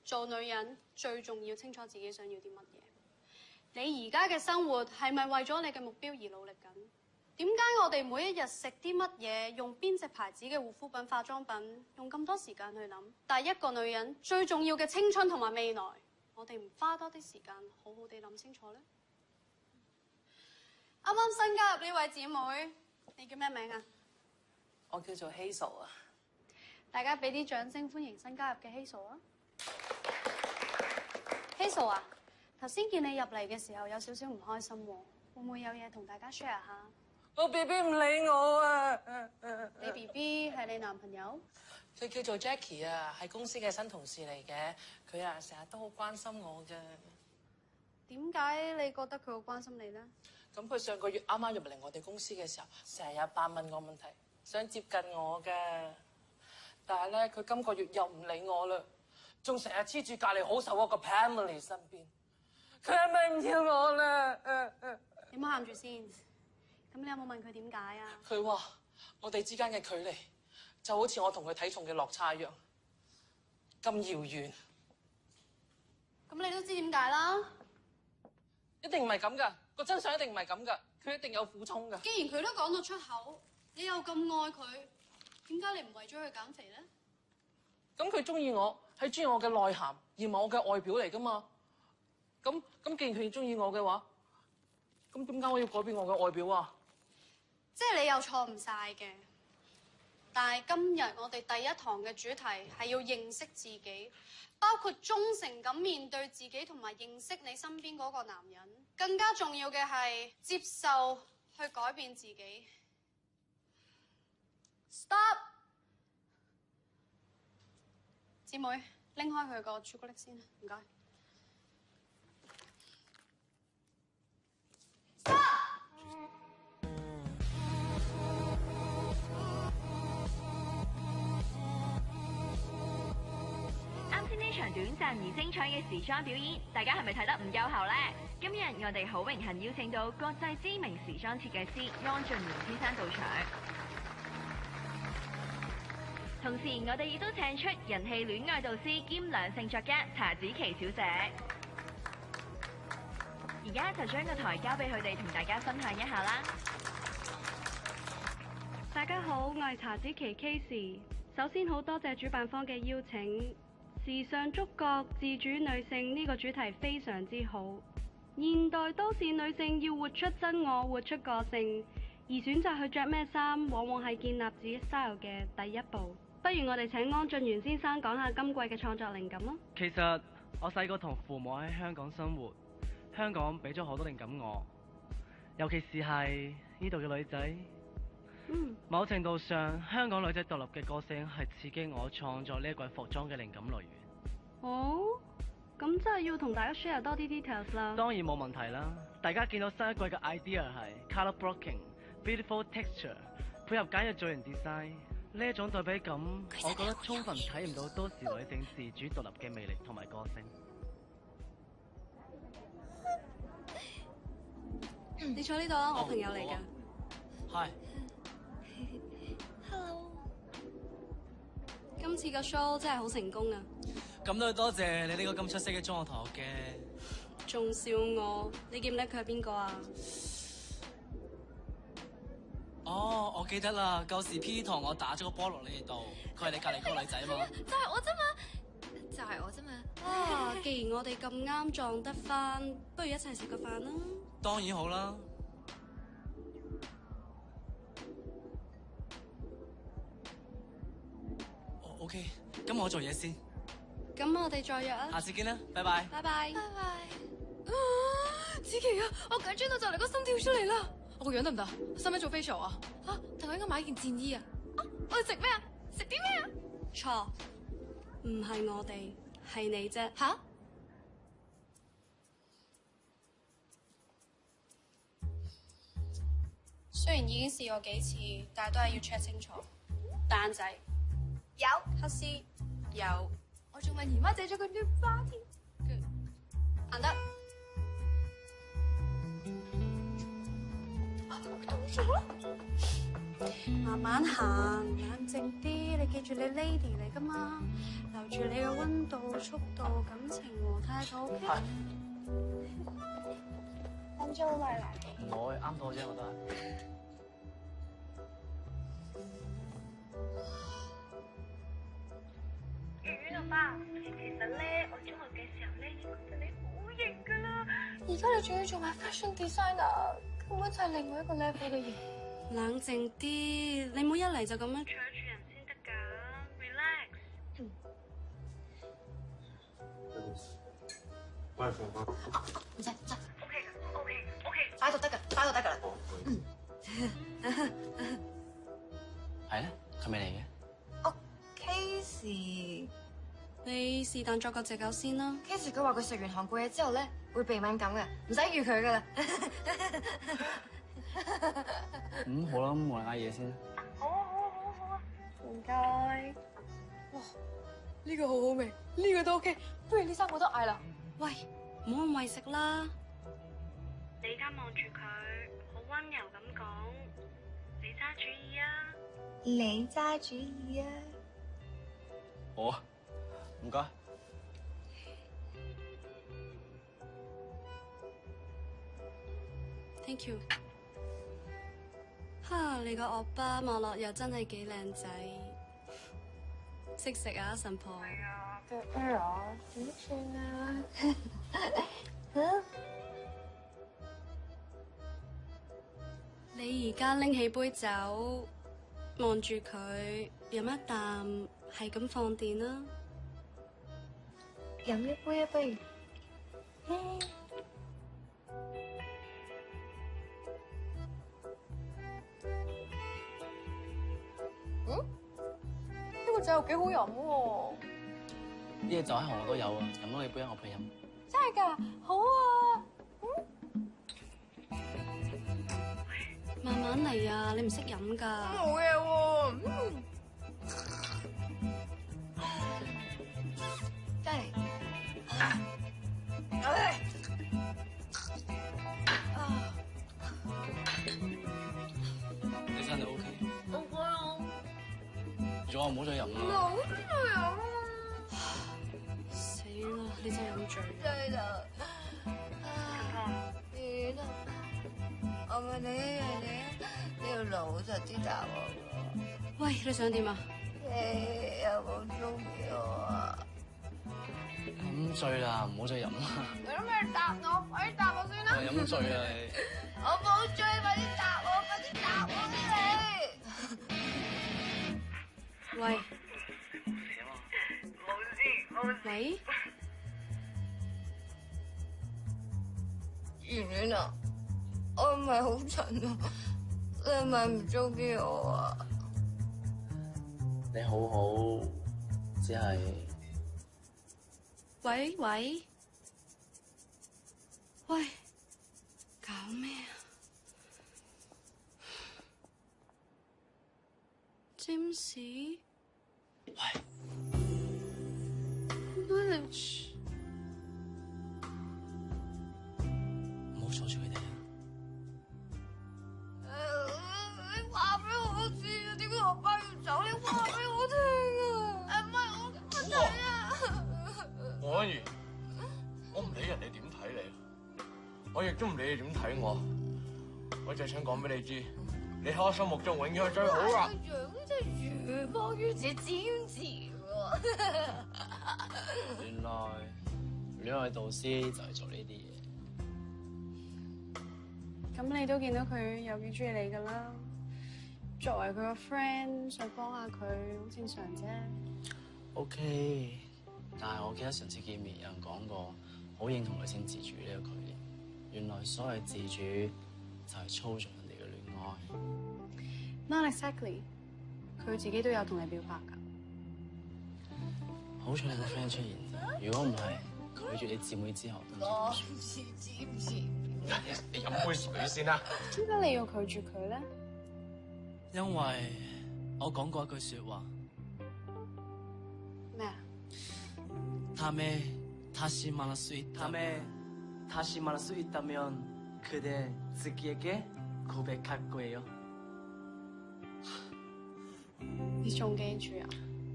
做女人最重要清楚自己想要啲乜嘢。你而家嘅生活係咪為咗你嘅目標而努力緊？點解我哋每一日食啲乜嘢，用邊隻牌子嘅護膚品、化妝品，用咁多時間去諗？但係一個女人最重要嘅青春同埋未來，我哋唔花多啲時間好好地諗清楚呢？啱啱新加入呢位姊妹，你叫咩名啊？我叫做 Hazel 啊！大家俾啲掌聲歡迎新加入嘅 Hazel 啊！Hazel 啊，頭先見你入嚟嘅時候有少少唔開心喎，會唔會有嘢同大家 share 下？我 BB 唔理我啊！你 BB 係你男朋友？佢叫做 Jackie 啊，係公司嘅新同事嚟嘅。佢啊成日都好關心我嘅。點解你覺得佢好關心你咧？咁佢上個月啱啱入嚟我哋公司嘅時候，成日有扮問我問題，想接近我嘅。但係咧，佢今個月又唔理我啦，仲成日黐住隔離好受嗰個 Pamela 身邊。佢係咪唔要我啦？你唔好喊住先。咁你有冇問佢點解啊？佢話我哋之間嘅距離就好似我同佢體重嘅落差一樣，咁遙遠。咁你都知點解啦？一定唔係咁噶，個真相一定唔係咁噶，佢一定有苦衷噶。既然佢都講到出口，你又咁愛佢，點解你唔為咗佢減肥咧？咁佢中意我係中意我嘅內涵，而唔係我嘅外表嚟噶嘛。咁既然佢中意我嘅話，咁點解我要改變我嘅外表啊？即係你又錯唔晒嘅，但係今日我哋第一堂嘅主題係要認識自己，包括忠誠咁面對自己，同埋認識你身邊嗰個男人。更加重要嘅係接受去改變自己。Stop！ 姊妹，拎開佢個朱古力先，唔該。呢場短暫而精彩嘅時裝表演，大家係咪睇得唔夠喉呢？今日我哋好榮幸邀請到國際知名時裝設計師安俊賢先生到場，同時我哋亦都請出人氣戀愛導師兼兩性作家查子琪小姐。而家就將個台交俾佢哋同大家分享一下啦。大家好，我係查子琪 Casey。首先好多謝主辦方嘅邀請。時尚觸覺自主女性呢個主題非常之好。現代都市女性要活出真我，活出個性，而選擇去着咩衫，往往係建立自己 style 嘅第一步。不如我哋請安俊賢先生講下今季嘅創作靈感啦。其實我細個同父母喺香港生活，香港俾咗好多靈感我，尤其是係呢度嘅女仔。某程度上，香港女仔獨立嘅個性係刺激我創作呢一季服裝嘅靈感來源。哦，咁真係要同大家 share 多啲 details 啦。當然冇問題啦，大家見到新一季嘅 idea 係 color blocking、beautiful texture， 配合簡約造型 design， 呢一種對比感，我覺得充分體驗到都市女性自主獨立嘅魅力同埋個性。你坐呢度啊，我朋友嚟㗎。係。Hello。今次個 show 真係好成功啊！咁都要多謝你呢個咁出色嘅中學同學嘅。仲笑我？你記唔記得佢係邊個啊？哦，我記得啦，舊時 P 堂我打咗個波落你哋度，佢係你隔離嗰個女仔嘛？就係我啫嘛，就係我啫嘛。啊，既然我哋咁啱撞得返，不如一齊食個飯啦。當然好啦。OK，咁我做嘢先。咁我哋再約啊。下次見啦，拜拜。拜拜。拜拜。子琪啊，我緊張到就嚟個心跳出嚟啦！我個樣得唔得？使唔使做 facial 啊？但我應該買件戰衣啊！我哋食咩啊？食啲咩啊？錯，唔係我哋，係你啫。吓？雖然已經試過幾次，但係都係要 check 清楚。蛋仔有，黑絲有，我仲問姨媽借咗個 new bra 添。行得。到咗啦。慢慢行，冷靜啲。你記住你 lady 嚟噶嘛，留住你嘅溫度、速度、感情和態度。OK？分鐘咪嚟。唔會，啱到啫，我覺得。月老爸，其實咧，我中學嘅時候咧，已經覺得你好型噶啦。而家你仲要做埋 fashion designer，根本就係另外一個 level 嘅型。冷靜啲，你唔好一嚟就咁樣搶住人先得㗎 ，relax。喂，放翻。唔使。 OK，擺度得㗎，擺度得㗎啦。係咧，係咪嚟嘅？ Casey，你是但作個藉口先啦。 Casey 佢話佢食完韓國嘢之後咧會鼻敏感嘅，唔使預佢㗎啦。好啦，咁我哋嗌嘢先。好啊，唔該。哇，呢個好好味，呢個都 OK，不如呢3個都嗌啦。喂，唔好咁為食啦。你而家望住佢，好溫柔咁講，你揸主意啊！你揸主意啊！好啊，唔該。Thank you。哈，你個惡巴望落又真係幾靚仔，識食啊神婆。係啊，嘅 error 點算啊？你而家拎起杯酒，望住佢飲一啖，係咁放電啦。飲一杯啊，不如。呢個酒幾好飲喎！呢隻酒喺韓國都有啊，飲多你杯我陪飲。真係㗎，好啊！慢慢嚟啊，你唔識飲㗎。冇嘢喎，真係。你真係 OK。我覺得仲話唔好再飲啦。冇再飲啊！死啦！你真係飲醉。對啦。你啦，我問你一樣嘢，你要老實啲答我喎。喂，你想點啊？你有冇中意我啊？飲醉啦，唔好再飲啦。你都咩答我？快啲答我先啦！我飲醉啦你。我冇醉，快啲答我！快啲答我你！喂。冇事。喂。圓圓啊，我唔係好蠢啊，你係咪唔中意我啊？你好好，只係。喂喂。喂，搞咩啊？占士。喂。Village。唔好阻住佢哋啊！你話俾我知啊，點解我爸要走？你話俾我聽啊！唔係我嘅問題啊！黃安怡，我唔理人哋點睇你，我亦都唔理你點睇我。我就係想講俾你知，你喺我心目中永遠係最好啦。個樣真係如光於此，尖字喎。原來戀愛導師就係做呢啲嘢。咁你都見到佢有幾中意你㗎啦。作為佢個 friend，想幫下佢，好正常啫。OK， 但係我記得上次見面有人講過，好認同女性自主呢個概念。原來所謂自主就係操縱人哋嘅戀愛。Not exactly， 佢自己都有同你表白㗎。好彩你個 friend 出現啫，如果唔係拒絕你姊妹之後，都唔知點算。你飲杯水先啦。點解你要拒絕佢咧？因為我講過一句説話。咩啊？다시 말할 수 있다면 그대自己에게 고백할 거예요。你仲記住啊？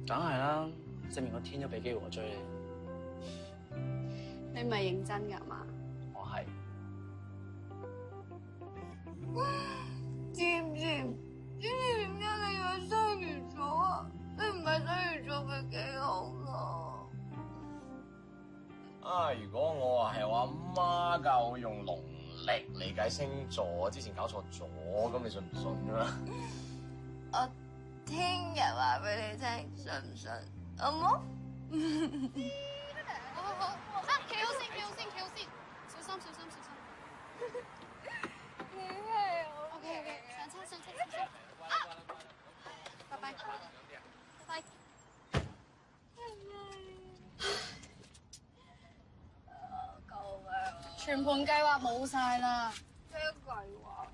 梗係啦，證明個天都俾機會我追你。你唔係認真㗎嘛？我係。知唔知點解你要雙魚座啊？你唔係雙魚座咪幾好咯？啊！如果我話係我阿媽教我用農曆嚟解星座，之前搞錯咗，咁你信唔信啊？我聽日話俾你聽，信唔信？好冇？好，啊！企好先，小心。OK，上車。啊！拜拜。全盤計劃冇晒啦。咩計劃啊？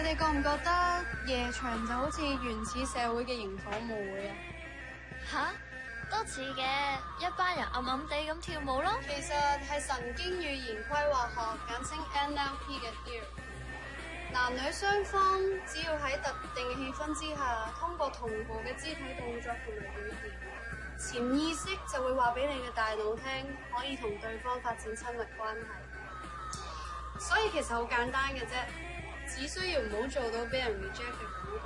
你覺唔覺得夜場就好似原始社會嘅營火舞會啊？吓？都似嘅，一班人暗暗地咁跳舞咯。其實係神經語言規劃學，簡稱 NLP 嘅 theory。男女雙方只要喺特定嘅氣氛之下，通過同步嘅肢體動作同埋語言，潛意識就會話俾你嘅大腦聽，可以同對方發展親密關係。所以其實好簡單嘅啫。只需要唔好做到俾人 reject 嘅感覺，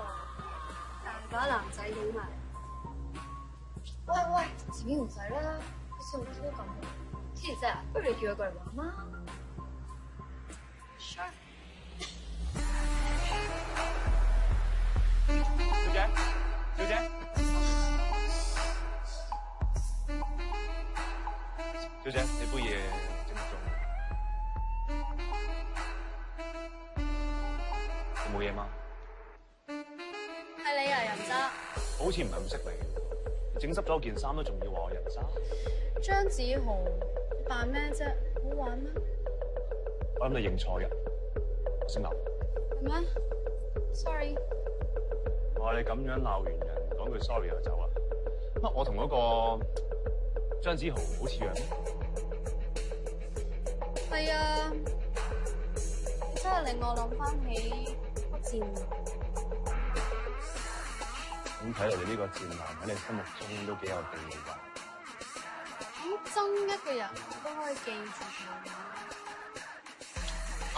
大把男仔影埋。喂，前面唔使啦，好似好粗咁。天兒姐啊，不如你叫佢過嚟玩啦。Sure。小姐，你杯嘢整唔中？冇嘢嗎？係你啊，人渣！好似唔係咁識你，整濕咗件衫都仲要話我人渣。張子豪，扮咩啫？好玩咩？我諗你認錯人，我姓劉。係咩 ？Sorry。我話你咁樣鬧完人，講句 sorry 就走啊？乜我同嗰個張子豪好似樣？係啊，真係令我諗翻起賤男。咁睇嚟，你呢個賤男喺你心目中都幾有地位㗎。咁憎一個人都可以記住佢。啱。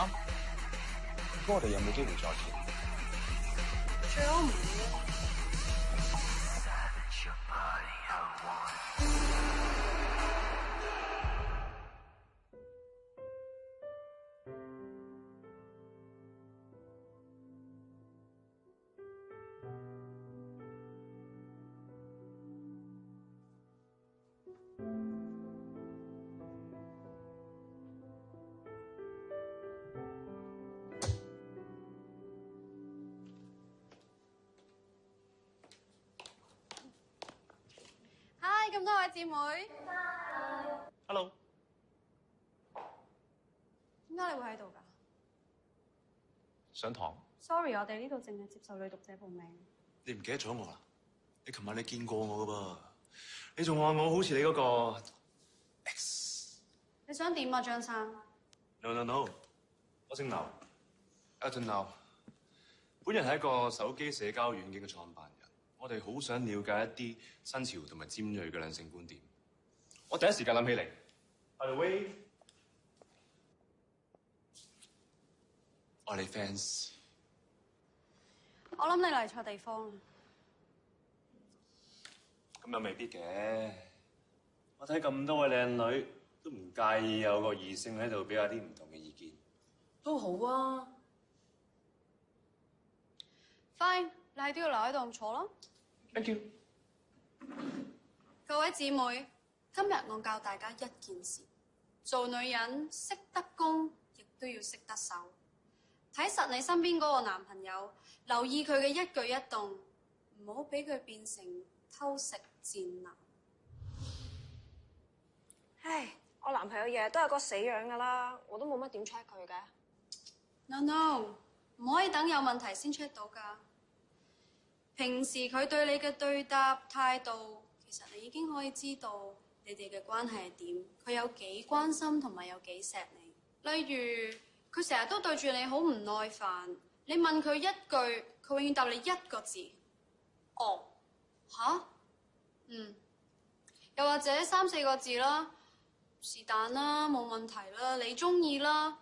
咁我哋有冇機會再見？最好唔會。咁多位姊妹。Hello。點解你會喺度㗎上堂。 ？Sorry， 我哋呢度淨係接受女讀者報名。你唔記得咗我啦？你琴晚你見過我噶噃，你仲話我好似你嗰個 X。你想點啊，張生 No， 我姓劉 ，Elton 劉。本人係一個手機社交軟件嘅創辦人，我哋好想了解一啲新潮同埋尖鋭嘅兩性觀點。我第一時間諗起嚟。By the way， 我哋 fans。我諗你嚟錯地方啦。咁又未必嘅。我睇咁多位靚女，都唔介意有個異性喺度俾下啲唔同嘅意見。都好啊。Fine， 你係都要留喺度坐啦。Thank you。各位姊妹，今日我教大家一件事：做女人識得攻，亦都要識得守。睇實你身邊嗰個男朋友，留意佢嘅一舉一動，唔好俾佢變成偷食賤男。唉，我男朋友日日都係個死樣噶啦，我都冇乜點 check 佢嘅。No， 唔可以等有問題先 check 到㗎。平時佢對你嘅對答態度，其實你已經可以知道你哋嘅關係係點，佢有幾關心同埋有幾錫你。例如，佢成日都對住你好唔耐煩，你問佢一句，佢永遠答你一個字：哦，吓？又或者3、4個字啦，是但啦，冇問題啦，你中意啦。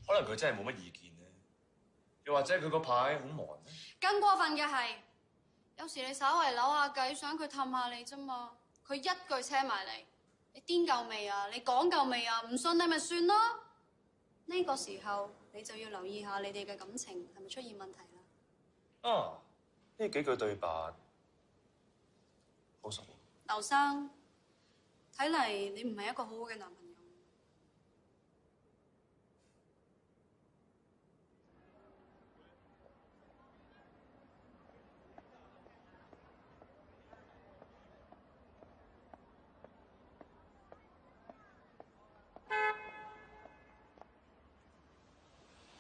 可能佢真係冇乜意見咧，又或者佢嗰排好忙咧。更過分嘅係，有時你稍為扭下計，想佢氹下你啫嘛，佢一句車埋嚟，你癲夠未啊？你講夠未啊？唔信你咪算咯。呢個時候你就要留意下你哋嘅感情係咪出現問題啦。啊，呢幾句對白好熟。劉生，睇嚟你唔係一個好好嘅男朋友。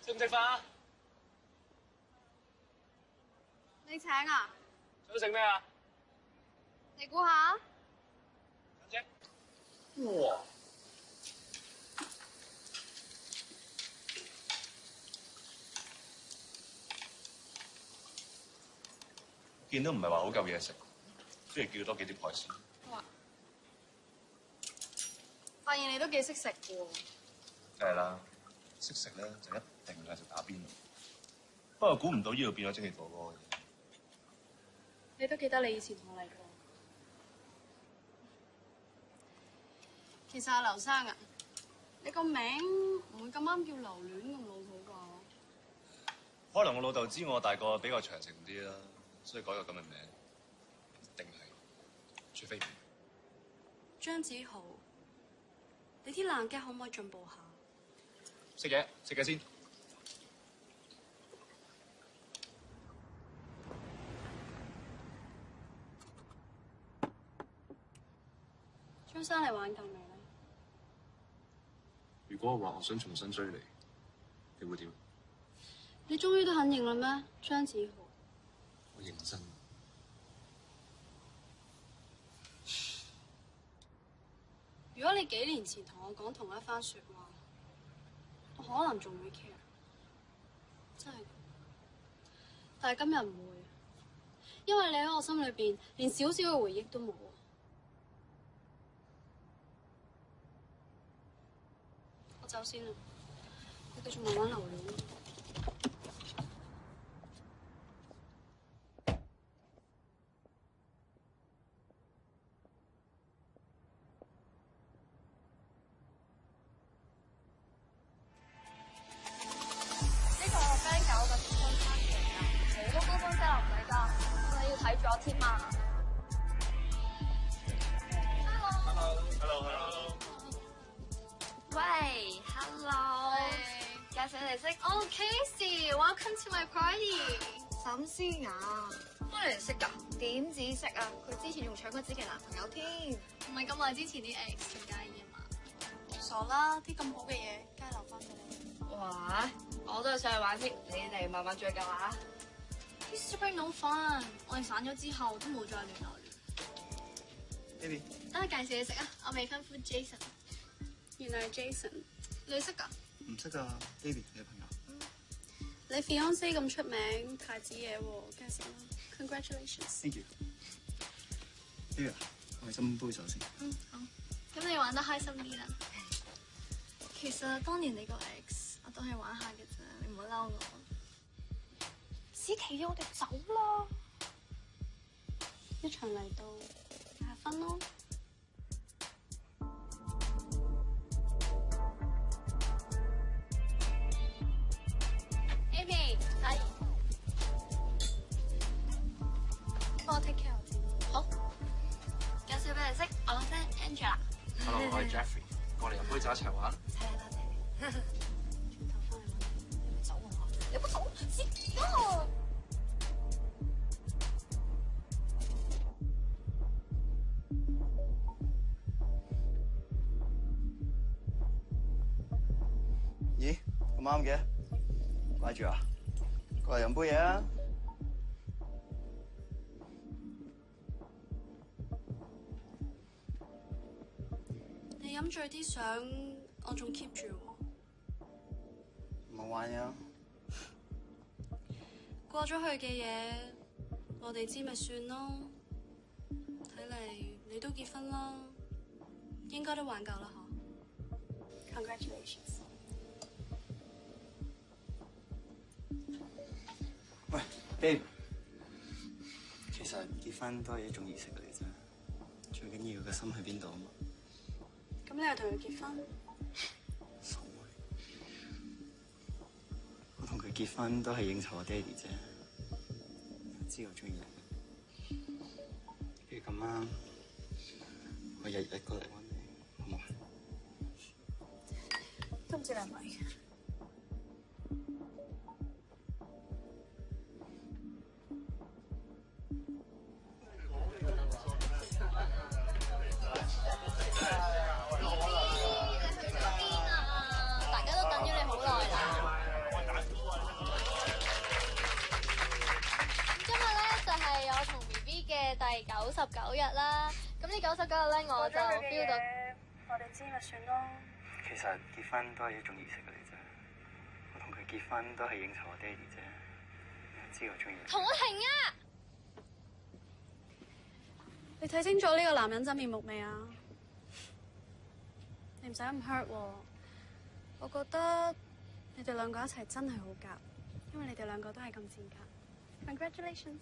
食唔食飯啊？你請啊？想食咩啊？你估下？哇！見到唔係話好夠嘢食，不如叫多幾碟海鮮。哇！發現你都幾識食喎。梗係啦，識食咧就一定係食打邊爐。不過估唔到呢度變咗蒸汽火鍋嘅。你都記得你以前同我嚟過。其實阿劉生啊，你個名唔會咁啱叫留戀咁老土啩？可能我老豆知我大個比較長情啲啦，所以改個咁嘅名，定係，除非張子豪，你啲爛 gag可唔可以進步下？食嘢先。張生，你玩夠未咧？如果我話我想重新追你，你會點？你終於都肯認啦咩，張子豪？我認真。如果你幾年前同我講同一番説話，我可能仲會 care，真係。但係今日唔會，因為你喺我心裏邊連少少嘅回憶都冇。我走先啦，你繼續慢慢留戀。添啊 ！Hello。喂 ，Hello。介紹你識。Oh Casey，welcome to my party。沈思雅，乜你哋識㗎？點止識啊？佢之前仲搶過自己男朋友添，唔係咁耐之前啲 ex 先介意啊嘛？傻啦，啲咁好嘅嘢，梗係留翻俾你。哇！我都係上去玩先，你哋慢慢追究下。啲 spring no fun，我哋散咗之後都冇再聯絡。Baby， 等我介紹你識啊！我未婚夫 Jason， 原來係 Jason， 你識㗎？唔識㗎 ，Baby 你朋友。你 fiancé 咁出名，太子爺喎，梗係識啦。Congratulations。Thank you。Baby，我哋斟杯酒先。好。咁你玩得開心啲啦。其實當年你個 ex， 我都係玩下嘅啫，你唔好嬲我。子琪，我哋走啦！一場嚟到，8分咯。Amy， 係。幫我 take care 我先。好。介紹俾你識，我個 friend Angela。Hello， 我係 Jeffrey， 過嚟飲杯酒一齊玩。多謝你。轉頭翻嚟揾你，你咪走啊！你唔好走，子琪啊！咦，咁啱嘅，掛住啊，過嚟飲杯嘢啊！你飲醉啲相，我仲 keep 住喎。唔好玩呀！過咗去嘅嘢，我哋知咪算咯。睇嚟你都結婚啦，應該都玩夠啦嗬。Congratulations。喂 ，Babe， 其實結婚都係一種儀式嚟啫，最緊要個心喺邊度啊嘛。咁你又同佢結婚？傻妹，我同佢結婚都係應酬我爹哋啫，知我中意你。不如咁啦，我日日過嚟揾你，好唔好？都唔知你係咪？第99日啦，咁呢99日咧，我就 feel 到，我哋知咪算咯。其實結婚都係一種儀式嚟啫，我同佢結婚都係應酬我爹哋啫，知我中意你。同我停啊！你睇清楚呢個男人真面目未啊？你唔使咁 hurt 喎，我覺得你哋兩個一齊真係好夾，因為你哋兩個都係咁賤格。Congratulations！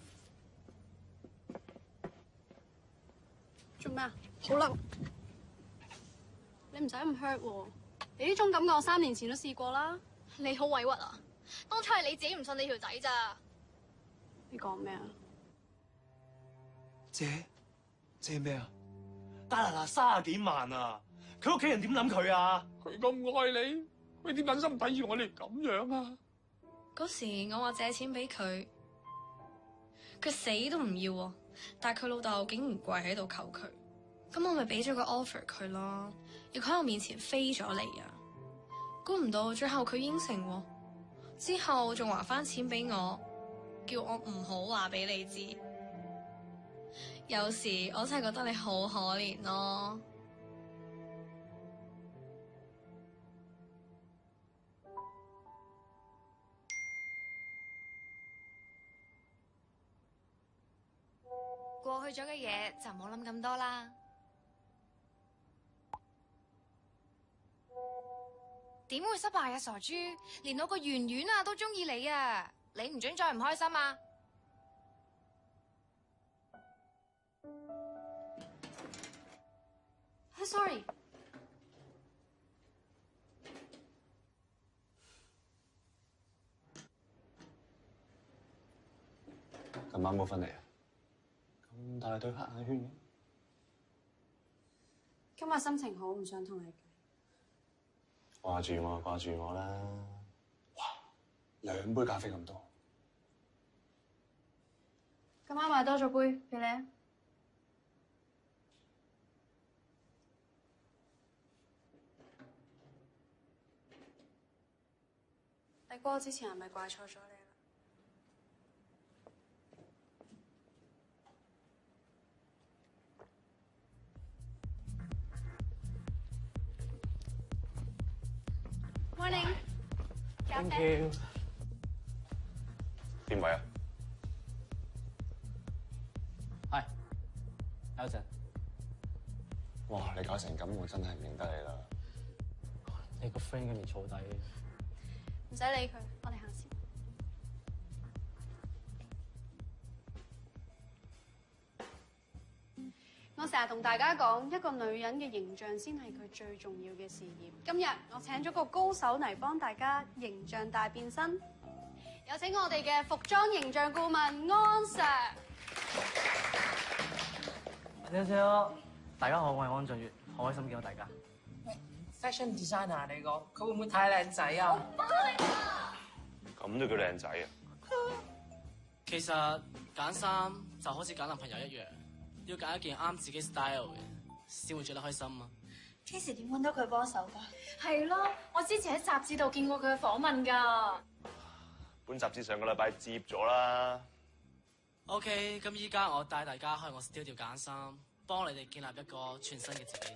做咩啊？好嬲！你唔使咁 hurt 喎，你呢種感覺我3年前都試過啦。你好委屈啊！當初係你自己唔信你條仔咋？你講咩啊？借咩啊？大嗱嗱30幾萬啊！佢屋企人點諗佢啊？佢咁愛你，佢點忍心睇住我哋咁樣啊？嗰時我話借錢俾佢，佢死都唔要喎。但係佢老豆竟然跪喺度求佢，咁我咪俾咗個 offer 佢咯，要佢喺我面前飛咗嚟啊！估唔到最後佢應承喎，之後仲還翻錢俾我，叫我唔好話俾你知。有時我真係覺得你好可憐咯。過去咗嘅嘢就唔好諗咁多啦。點會失敗啊，傻豬！連我個圓圓啊都中意你啊！你唔准再唔開心啊！Sorry。今晚冇瞓嚟啊？咁大對黑眼圈嘅？今日心情好，唔想同你計。掛住我啦！哇，2杯咖啡咁多。今晚買多咗杯俾你啊！你估我之前係咪怪錯咗你啦？Morning， Thank you。邊位啊？係，有陣。哇！你搞成咁，我真係唔認得你啦。你個 friend 嘅面燥底。唔使理佢，我哋行先。我成日同大家講，一個女人嘅形象先係佢最重要嘅事業。今日我請咗個高手嚟幫大家形象大變身，有請我哋嘅服裝形象顧問安 Sir。Hello，大家好，我係安俊月，好開心見到大家。 fashion designer 嚟講，佢會唔會太靚仔啊？咁都叫靚仔啊！其實揀衫就好似揀男朋友一樣，要揀一件啱自己 style 嘅，先會着得開心啊。Casey 點揾到佢幫手㗎？係咯，我之前喺雜誌度見過佢嘅訪問㗎。本雜誌上個禮拜接咗啦。OK， 咁依家我帶大家去我 studio 揀衫，幫你哋建立一個全新嘅自己。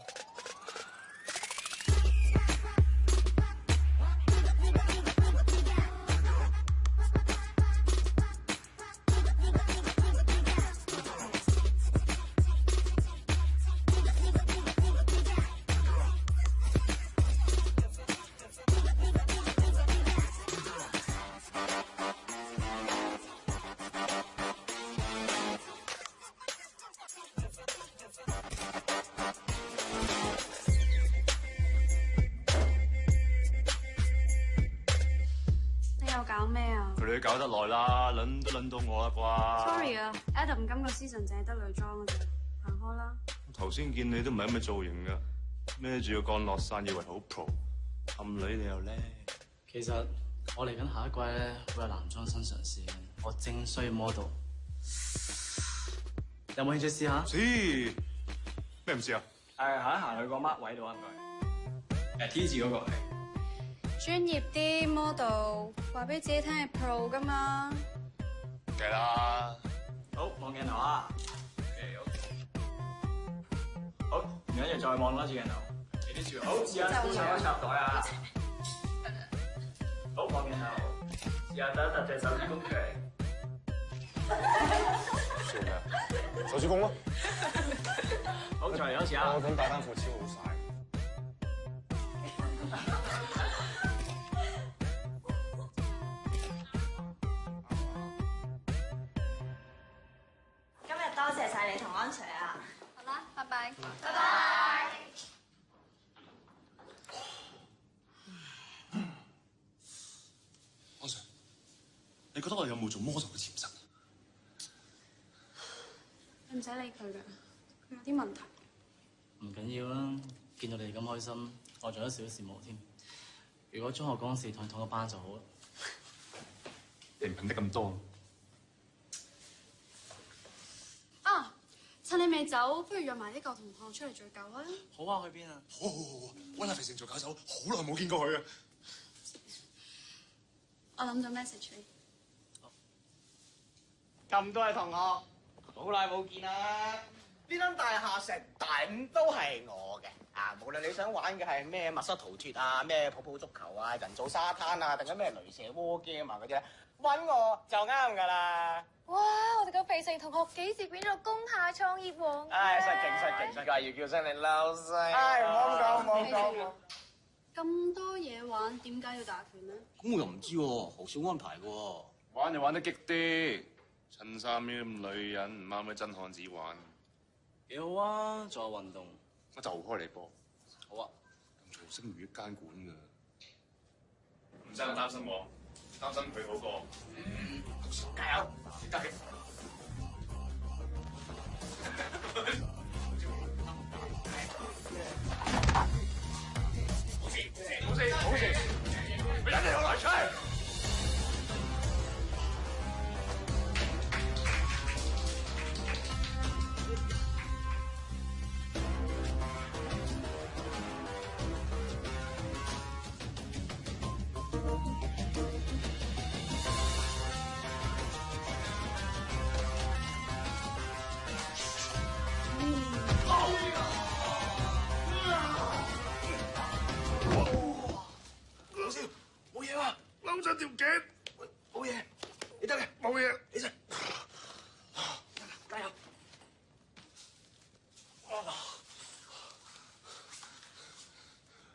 搞咩啊？佢哋搞得耐啦，輪都輪到我啦啩。 Sorry 啊 ，Adam 今個 season 淨係得女裝嘅啫，行開啦。頭先見你都唔係咁嘅造型噶，孭住個降落傘以為好 pro， 氹女你又叻。其實我嚟緊下一季咧會有男裝新嘗試嘅，我正需要 model， 有冇興趣試下？試咩唔試啊？行一行去個 mark 位度啊，唔該。T 字嗰個係。專業啲 model， 話俾自己聽係 pro 噶嘛。計啦。好，望鏡頭啊。好，唔緊要，再望多次鏡頭。你啲樹好，試下手插袋啊。好，望鏡頭，試下揼一揼隻手指公出嚟。笑咩啊？手指公咯。好，再嚟多次啊。我咁大單褲超好晒。多謝晒你同安 Sir 啊！好啦，拜拜。拜拜。安 Sir， 你覺得我有冇做魔術嘅潛質？你唔使理佢㗎，佢有啲問題。唔緊要啦，見到你哋咁開心，我仲有少少羨慕添。如果中學嗰陣時同你同一班就好啦。你唔肯得咁多。啊！趁你未走，不如約埋啲舊同學出嚟聚舊啊！好啊，去邊啊？好，溫阿肥成做搞手，好耐冇見過佢啊！我諗咗 message 你。咁多位同學，好耐冇見啦！呢間大廈成大五都係我嘅啊！無論你想玩嘅係咩密室逃脫啊、咩泡泡足球啊、人造沙灘啊，定係咩雷射窩 game 啊嗰啲咧，揾我就啱㗎啦！哇！我哋個肥成同學幾時變咗工廈創業王？唉，失敬，梗係要叫聲你嬲聲。唉，唔好咁講，唔好咁講。咁多嘢玩，點解要打拳咧？咁我又唔知喎，好少安排嘅喎。玩就玩得激啲，襯衫呢啲咁女人唔啱咩真漢子玩。幾好啊，做下運動。我就開你波。好啊。咁曹星如一間館㗎，唔使咁擔心我，擔心佢好過。加油！得嘅。好事，俾人哋攞嚟出嚟。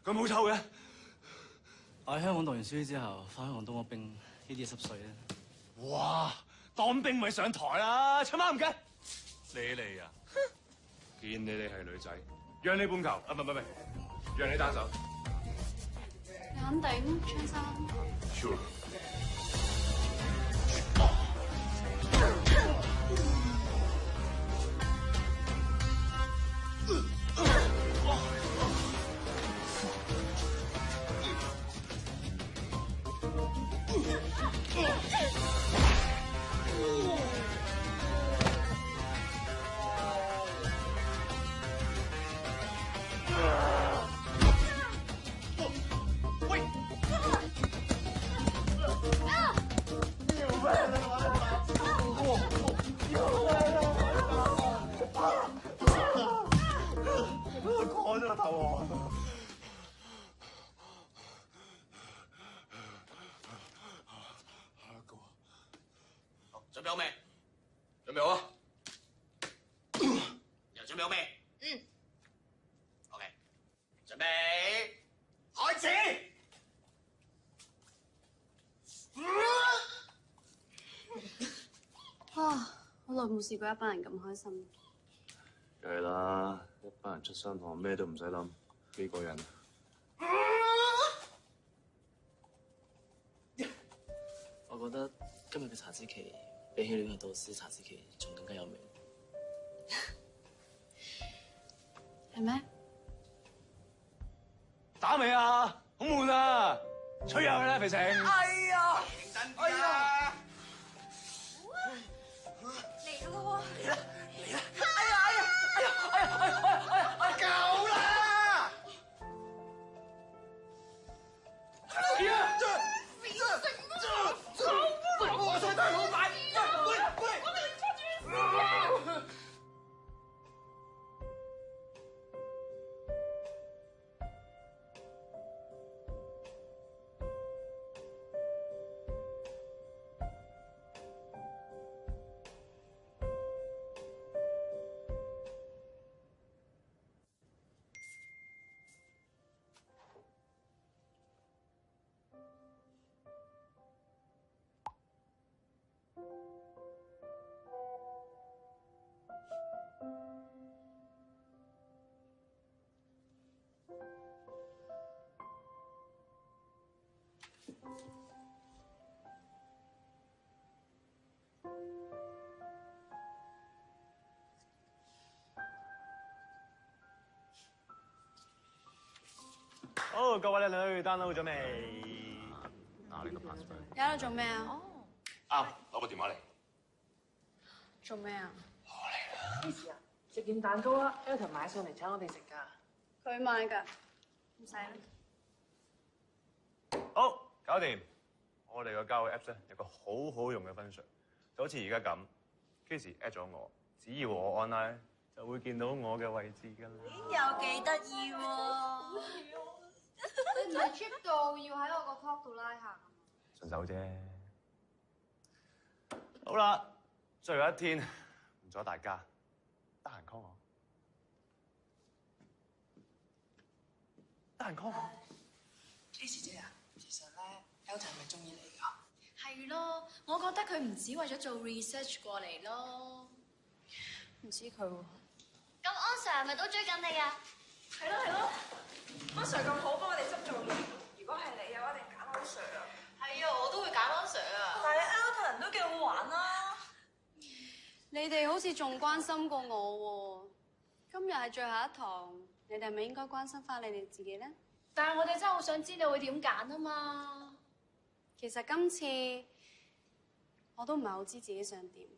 佢冇臭嘅。我喺香港讀完書之後，翻香港當過兵，呢啲濕碎啊！哇！當兵咪上台啦，出貓唔計。你啊，見你係女仔，讓你半球啊，唔係，讓你單手。你肯定，張生？Sure。我咗個頭汗。準備好未？準備好啊！又準備好未？嗯。OK，準備開始。啊，好耐冇試過一班人咁開心。梗係啦，一班人出山堂，咩都唔使諗，幾個人。我覺得今日嘅茶之期比起戀愛導師茶之期仲更加有味。係咩？打未啊？好悶啊！吹下佢啦，肥成。哎呀！認真啲啊！嚟咯喎！嚟啦！夠啦！我想睇老闆。好，各位靚女 download 咗未？嗱，你個 password。你喺度做咩啊？啱，攞個電話嚟。做咩啊？咩事啊？食件蛋糕啦 ，Elton 買上嚟請我哋食㗎。佢買㗎，唔使啦。好，搞掂。我哋個交友 Apps 咧有個好好用嘅 function，就好似而家咁 ，Casey add 咗我，只要我 online 就會見到我嘅位置㗎啦。又幾得意喎！你唔係 trip 到要喺我個 top 度拉下順手啫。好啦，最後一天，唔阻大家，得閒 call 我。得閒 call 我。Casey 姐啊，其實咧 ，Elton 係咪中意你㗎？係咯，我覺得佢唔止為咗做 research 過嚟咯。唔知佢喎。咁安 Sir 係咪都追緊你啊？係咯，安 Sir 咁好幫我哋執做嘢，如果係你嘅話，一定揀安 Sir 啊。係啊，我都會揀安 Sir 啊。但係 Elton 都幾好玩啦。你哋好似仲關心過我喎。今日係最後一堂，你哋係咪應該關心翻你哋自己咧？但係我哋真係好想知你會點揀啊嘛。其實今次我都唔係好知自己想點。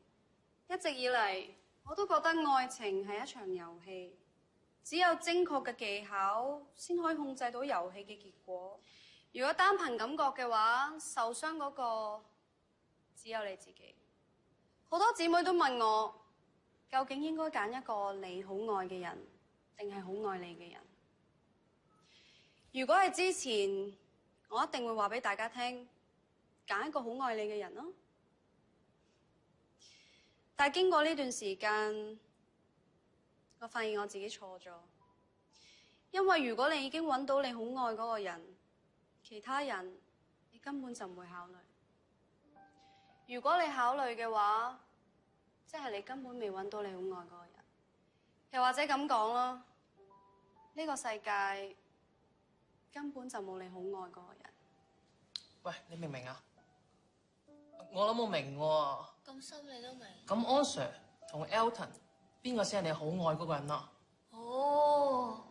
一直以嚟我都覺得愛情係一場遊戲，只有精確嘅技巧先可以控制到遊戲嘅結果。如果單憑感覺嘅話，受傷嗰個只有你自己。好多姊妹都問我，究竟應該揀一個你好愛嘅人，定係好愛你嘅人？如果係之前，我一定會話俾大家聽，揀一個好愛你嘅人咯。但係經過呢段時間，我發現我自己錯咗。因為如果你已經揾到你好愛嗰個人，其他人你根本就唔會考慮。如果你考慮嘅話，即係你根本未揾到你好愛嗰個人。又或者咁講咯，呢個世界根本就冇你好愛嗰個人。喂，你明唔明啊？我諗我明喎。咁深你都明？咁安 Sir 同 Elton 邊個先係你好愛嗰個人啊？哦。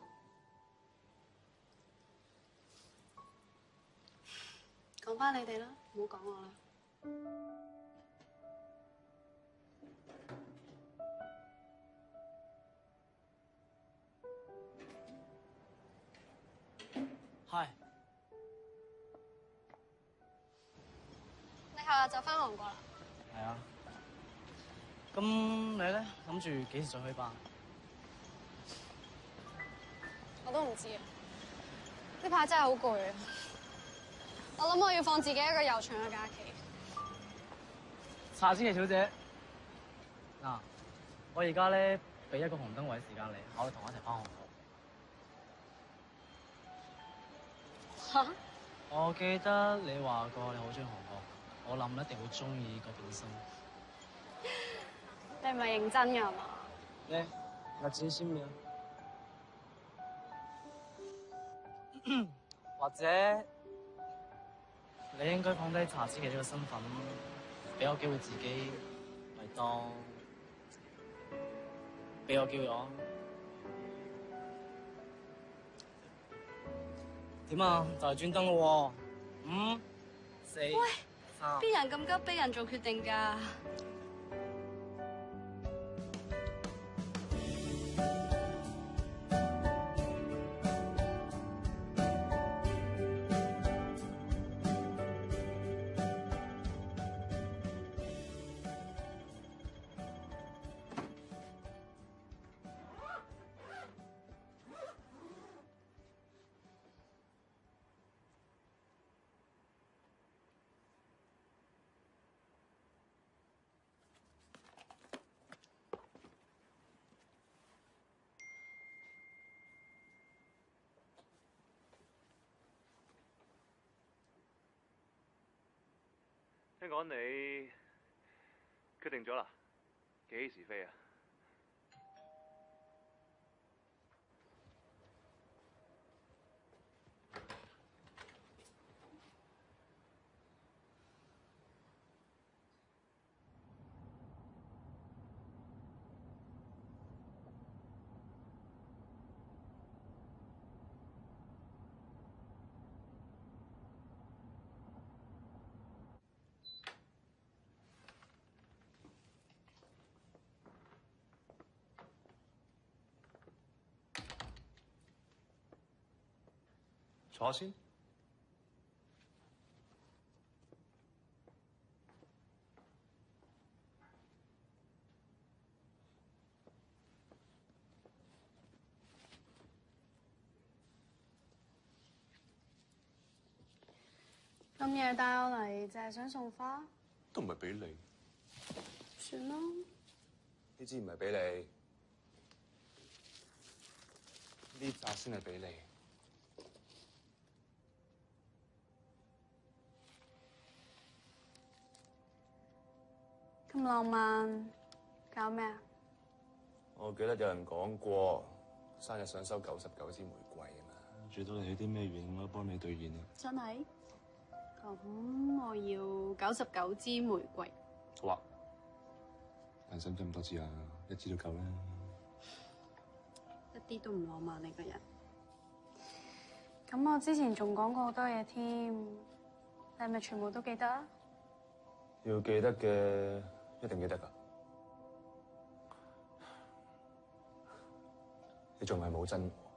講返你哋啦，唔好講我啦。係。你後日就返韓國啦？係啊。咁你咧諗住幾時再去吧？我都唔知啊。呢排真係好攰啊！我諗我要放自己一個悠長嘅假期。查千祈小姐，嗱，我而家咧俾一個紅燈位時間你，可以同我一齊返韓國。嚇？我記得你話過你好中意韓國，我諗一定會中意嗰邊生活。你唔係認真㗎係嘛？咧，我真心嘅。或者你應該放低查千祈呢個身份，俾我機會自己，咪當俾我機會我。點啊？就係專登咯喎，5、4、喂， 3。邊人咁急逼人做決定㗎？聽講你決定咗啦？幾時飛啊？坐先。咁夜帶我嚟，就係想送花？都唔係俾你。算啦。呢支唔係俾你，呢扎先係俾你。咁浪漫，搞咩啊？我記得有人講過，生日想收99支玫瑰啊嘛。最多你許啲咩願，我幫你兌現啊。真係？咁我要99支玫瑰。好啊。但使唔使咁多支啊？1支都夠啦。一啲都唔浪漫你個人。咁我之前仲講過好多嘢添，你係咪全部都記得啊？要記得嘅一定記得㗎。你仲係冇真我。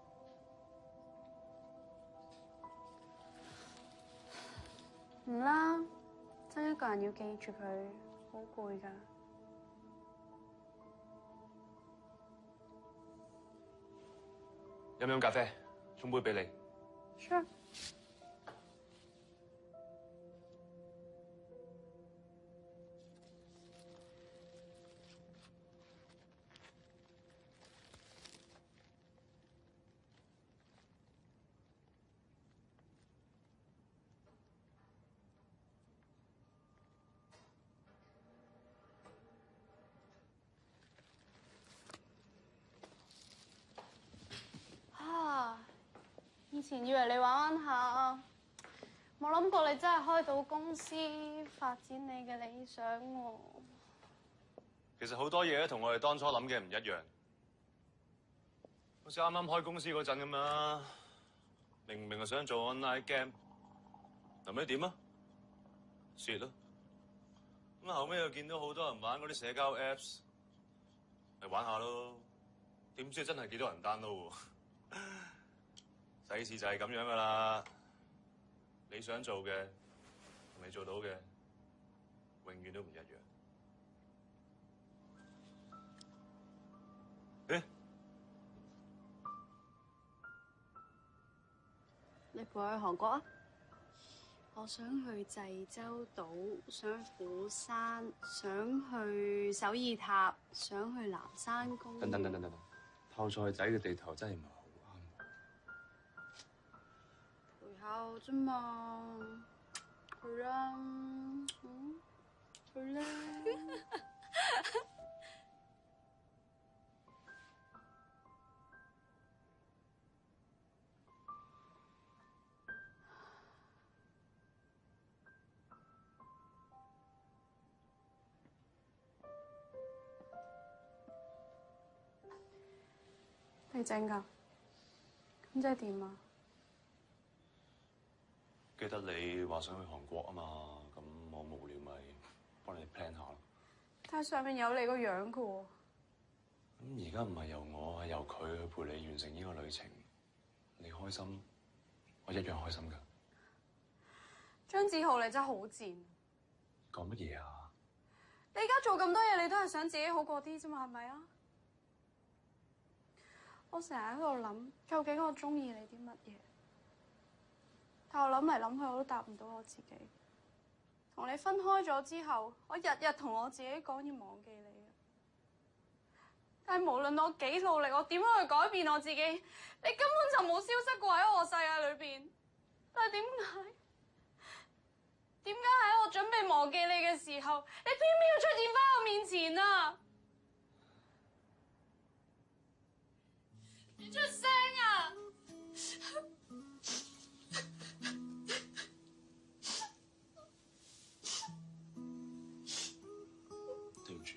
唔啦，真一個人要記住佢，好攰㗎。飲唔飲咖啡？沖杯俾你。Sure。前以為你玩玩下，冇諗過你真係開到公司發展你嘅理想喎。其實好多嘢都同我哋當初諗嘅唔一樣。好似啱啱開公司嗰陣咁啦，明明係想做 online game， 後尾點啊？蝕咯。咁後尾又見到好多人玩嗰啲社交 apps， 咪玩下咯。點知真係幾多人 download 喎？世事就係咁樣噶啦。你想做嘅同你做到嘅，永遠都唔一樣。誒？你陪我去韓國啊？我想去濟州島，想去釜山，想去首爾塔，想去南山公園。等，泡菜仔嘅地頭真係唔係好啱。陪下我啫嘛，去啦，去啦。你整㗎？咁即係點啊？記得你話想去韓國啊嘛，咁我無聊咪幫你 plan 下咯。但係上面有你個樣㗎喎。咁而家唔係由我，係由佢去陪你完成呢個旅程。你開心，我一樣開心㗎。張子浩，你真係好賤。講乜嘢啊？你而家做咁多嘢，你都係想自己好過啲啫嘛，係咪啊？我成日喺度諗，究竟我中意你啲乜嘢？但我諗嚟諗去，我都答唔到我自己。同你分開咗之後，我日日同我自己講要忘記你。但係無論我幾努力，我點樣去改變我自己，你根本就冇消失過喺我世界裏邊。但係點解喺我準備忘記你嘅時候，你偏偏要出現翻我面前啊？你出聲啊！對唔住，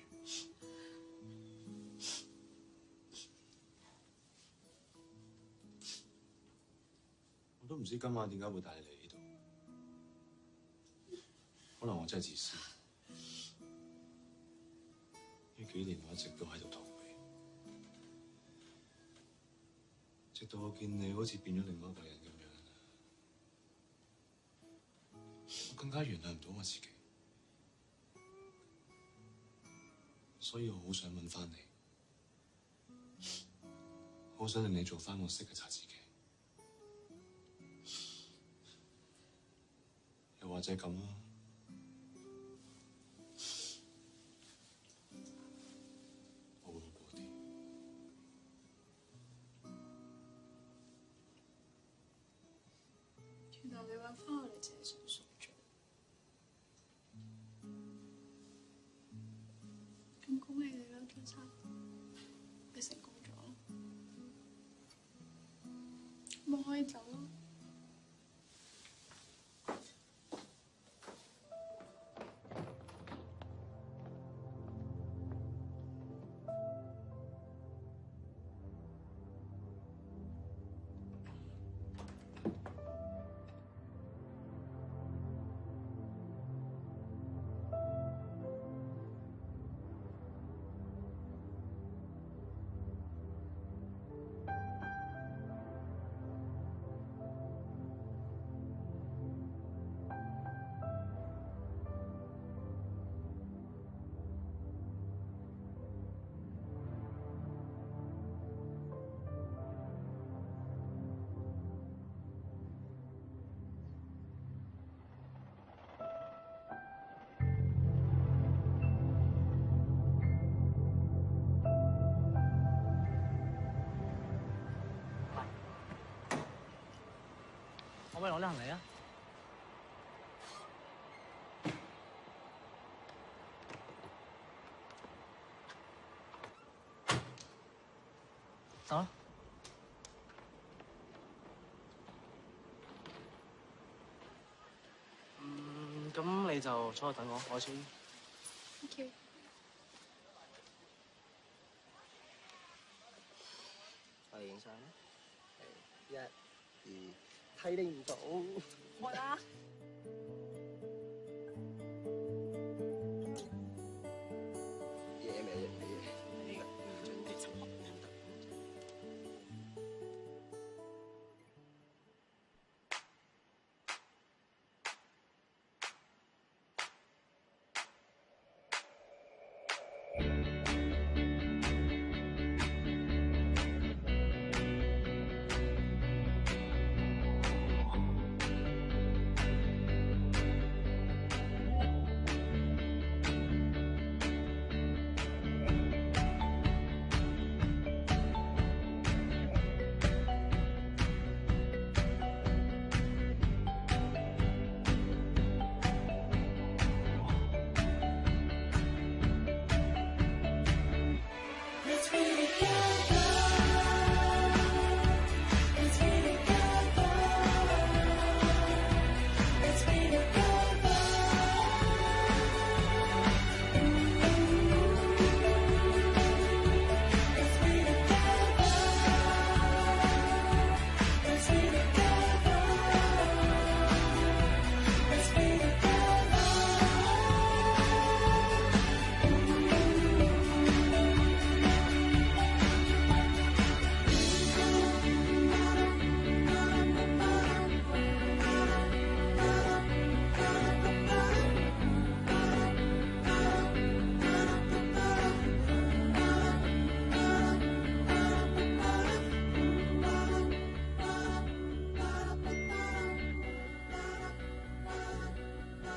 我都唔知今晚點解會帶你嚟呢度。可能我真係自私。呢幾年我一直都喺度逃避。直到我見你好似變咗另外一個人咁樣，我更加原諒唔到我自己，所以我好想揾翻你，好想令你做翻我識嘅查自己，又或者咁啦，我會好過啲。原來你揾翻我嚟淨係想贖罪，咁恭喜你啦，張生，你成功咗啦，咁我可以走啦。可唔可以攞啲行李啊？走啦！咁你就坐度等我，我先。Thank you。我哋影相。1、2，睇你唔到。開啦。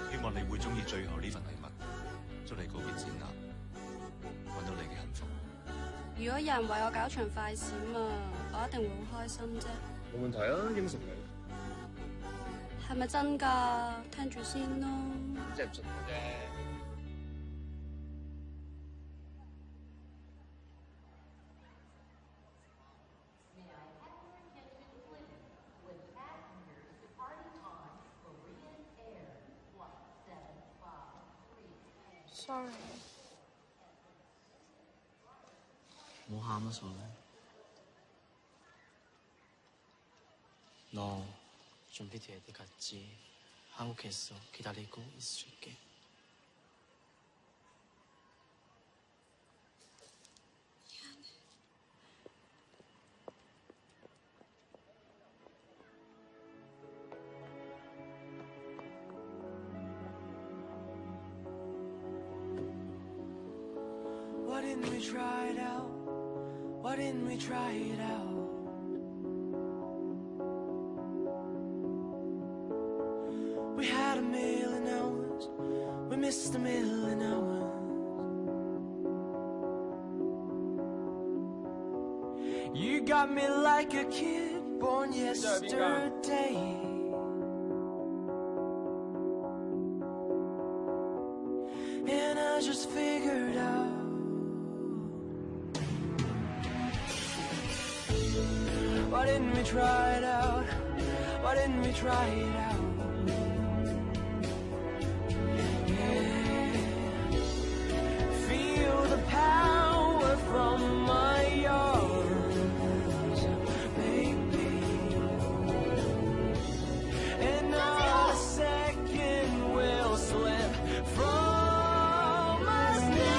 希望你會中意最後呢份禮物，祝你告別展覽，揾到你嘅幸福。如果有人為我搞場快閃啊，我一定會好開心啫。冇問題啊，應承你。係咪真㗎？聽住先咯。即係唔信我啫。Sorry。冇喊啊，傻女。너 준비돼야 되겠지. 한국에서 기다리고 있을게. Why didn't we try it out? Why didn't we try it out? We had a million hours, we missed a million hours. You got me like a kid born yesterday. And I just figured out why didn't we try it out? Why didn't we try it out? Feel the power from my arms, baby. And not a second will slip from us now.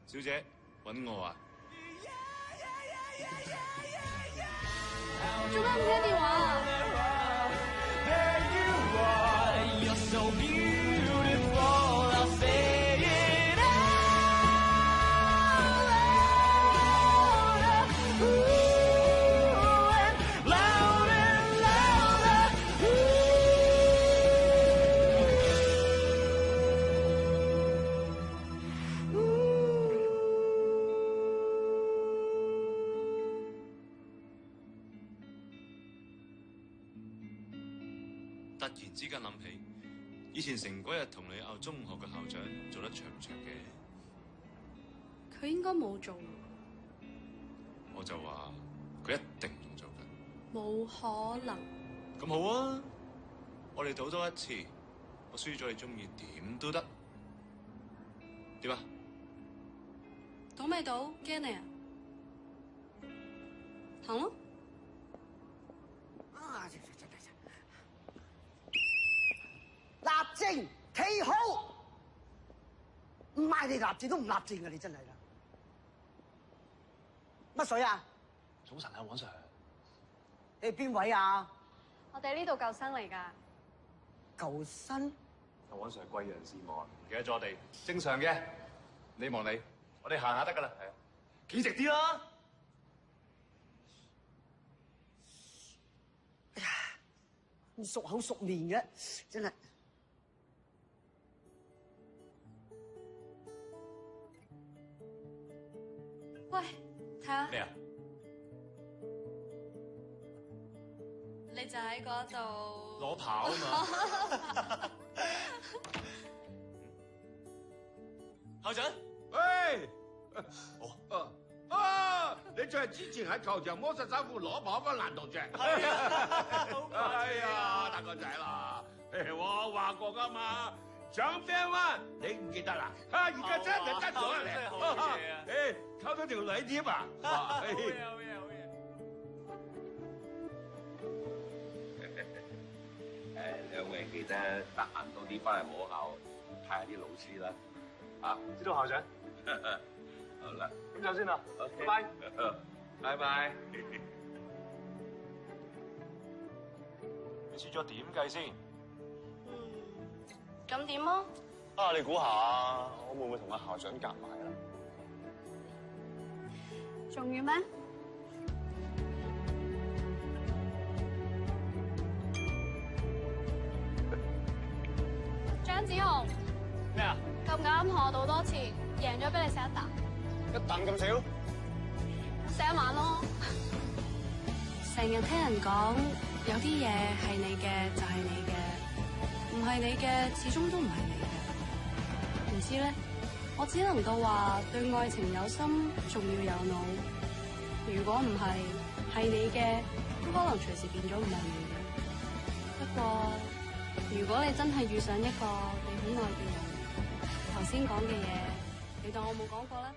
小姐，揾我啊？做咩唔聽電話啊？ There you are, you're so beautiful. I'll say it out loud. Ooh, and louder, louder. Ooh. 突然之間諗起，以前成嗰日同你拗中學嘅校長做得長唔長嘅？佢應該冇做。我就話佢一定仲做緊。冇可能。咁好啊，我哋賭多一次，我輸咗你中意點都得。點啊？賭未賭？驚你啊？行咯。立正企好，唔嗌你立正都唔立正啊！你真係啦。乜水啊？早晨啊，黃 Sir。你係邊位啊？我哋呢度舊生嚟㗎。舊生？阿黃 Sir 貴人事忙，唔記得咗我哋，正常嘅。你望你，我哋行下得㗎啦，係啊，企直啲啦。哎呀，咁熟口熟面嘅，真係。喂，睇下。咩啊？你就喺嗰度攞跑啊嘛！校長，喂，你就係之前喺球場摸實衫褲攞跑嗰個男同學？係啊，哎呀，大個仔啦，我話過㗎嘛，搶啡灣你唔記得啦？而家真係得咗啦你，溝咗條女添啊！好嘢，好嘢，好嘢！兩位記得得閒多啲翻嚟摸校，睇下啲老師啦。啊，知道校長。好啦，咁走先啦，拜拜。拜拜。你輸咗點計先？咁點啊？啊，你估下，我會唔會同阿校長夾埋啊？仲要咩？張子豪。咩啊？咁啱同我賭多次，贏咗俾你食一啖。一啖咁少？食一晚咯。成日聽人講，有啲嘢係你嘅就係你嘅，唔係你嘅始終都唔係你嘅。唔知咧，我只能夠話對愛情有心，仲要有腦。如果唔係，係你嘅，都可能隨時變咗唔係你嘅。不過，如果你真係遇上一個你好愛嘅人，頭先講嘅嘢，你當我冇講過啦。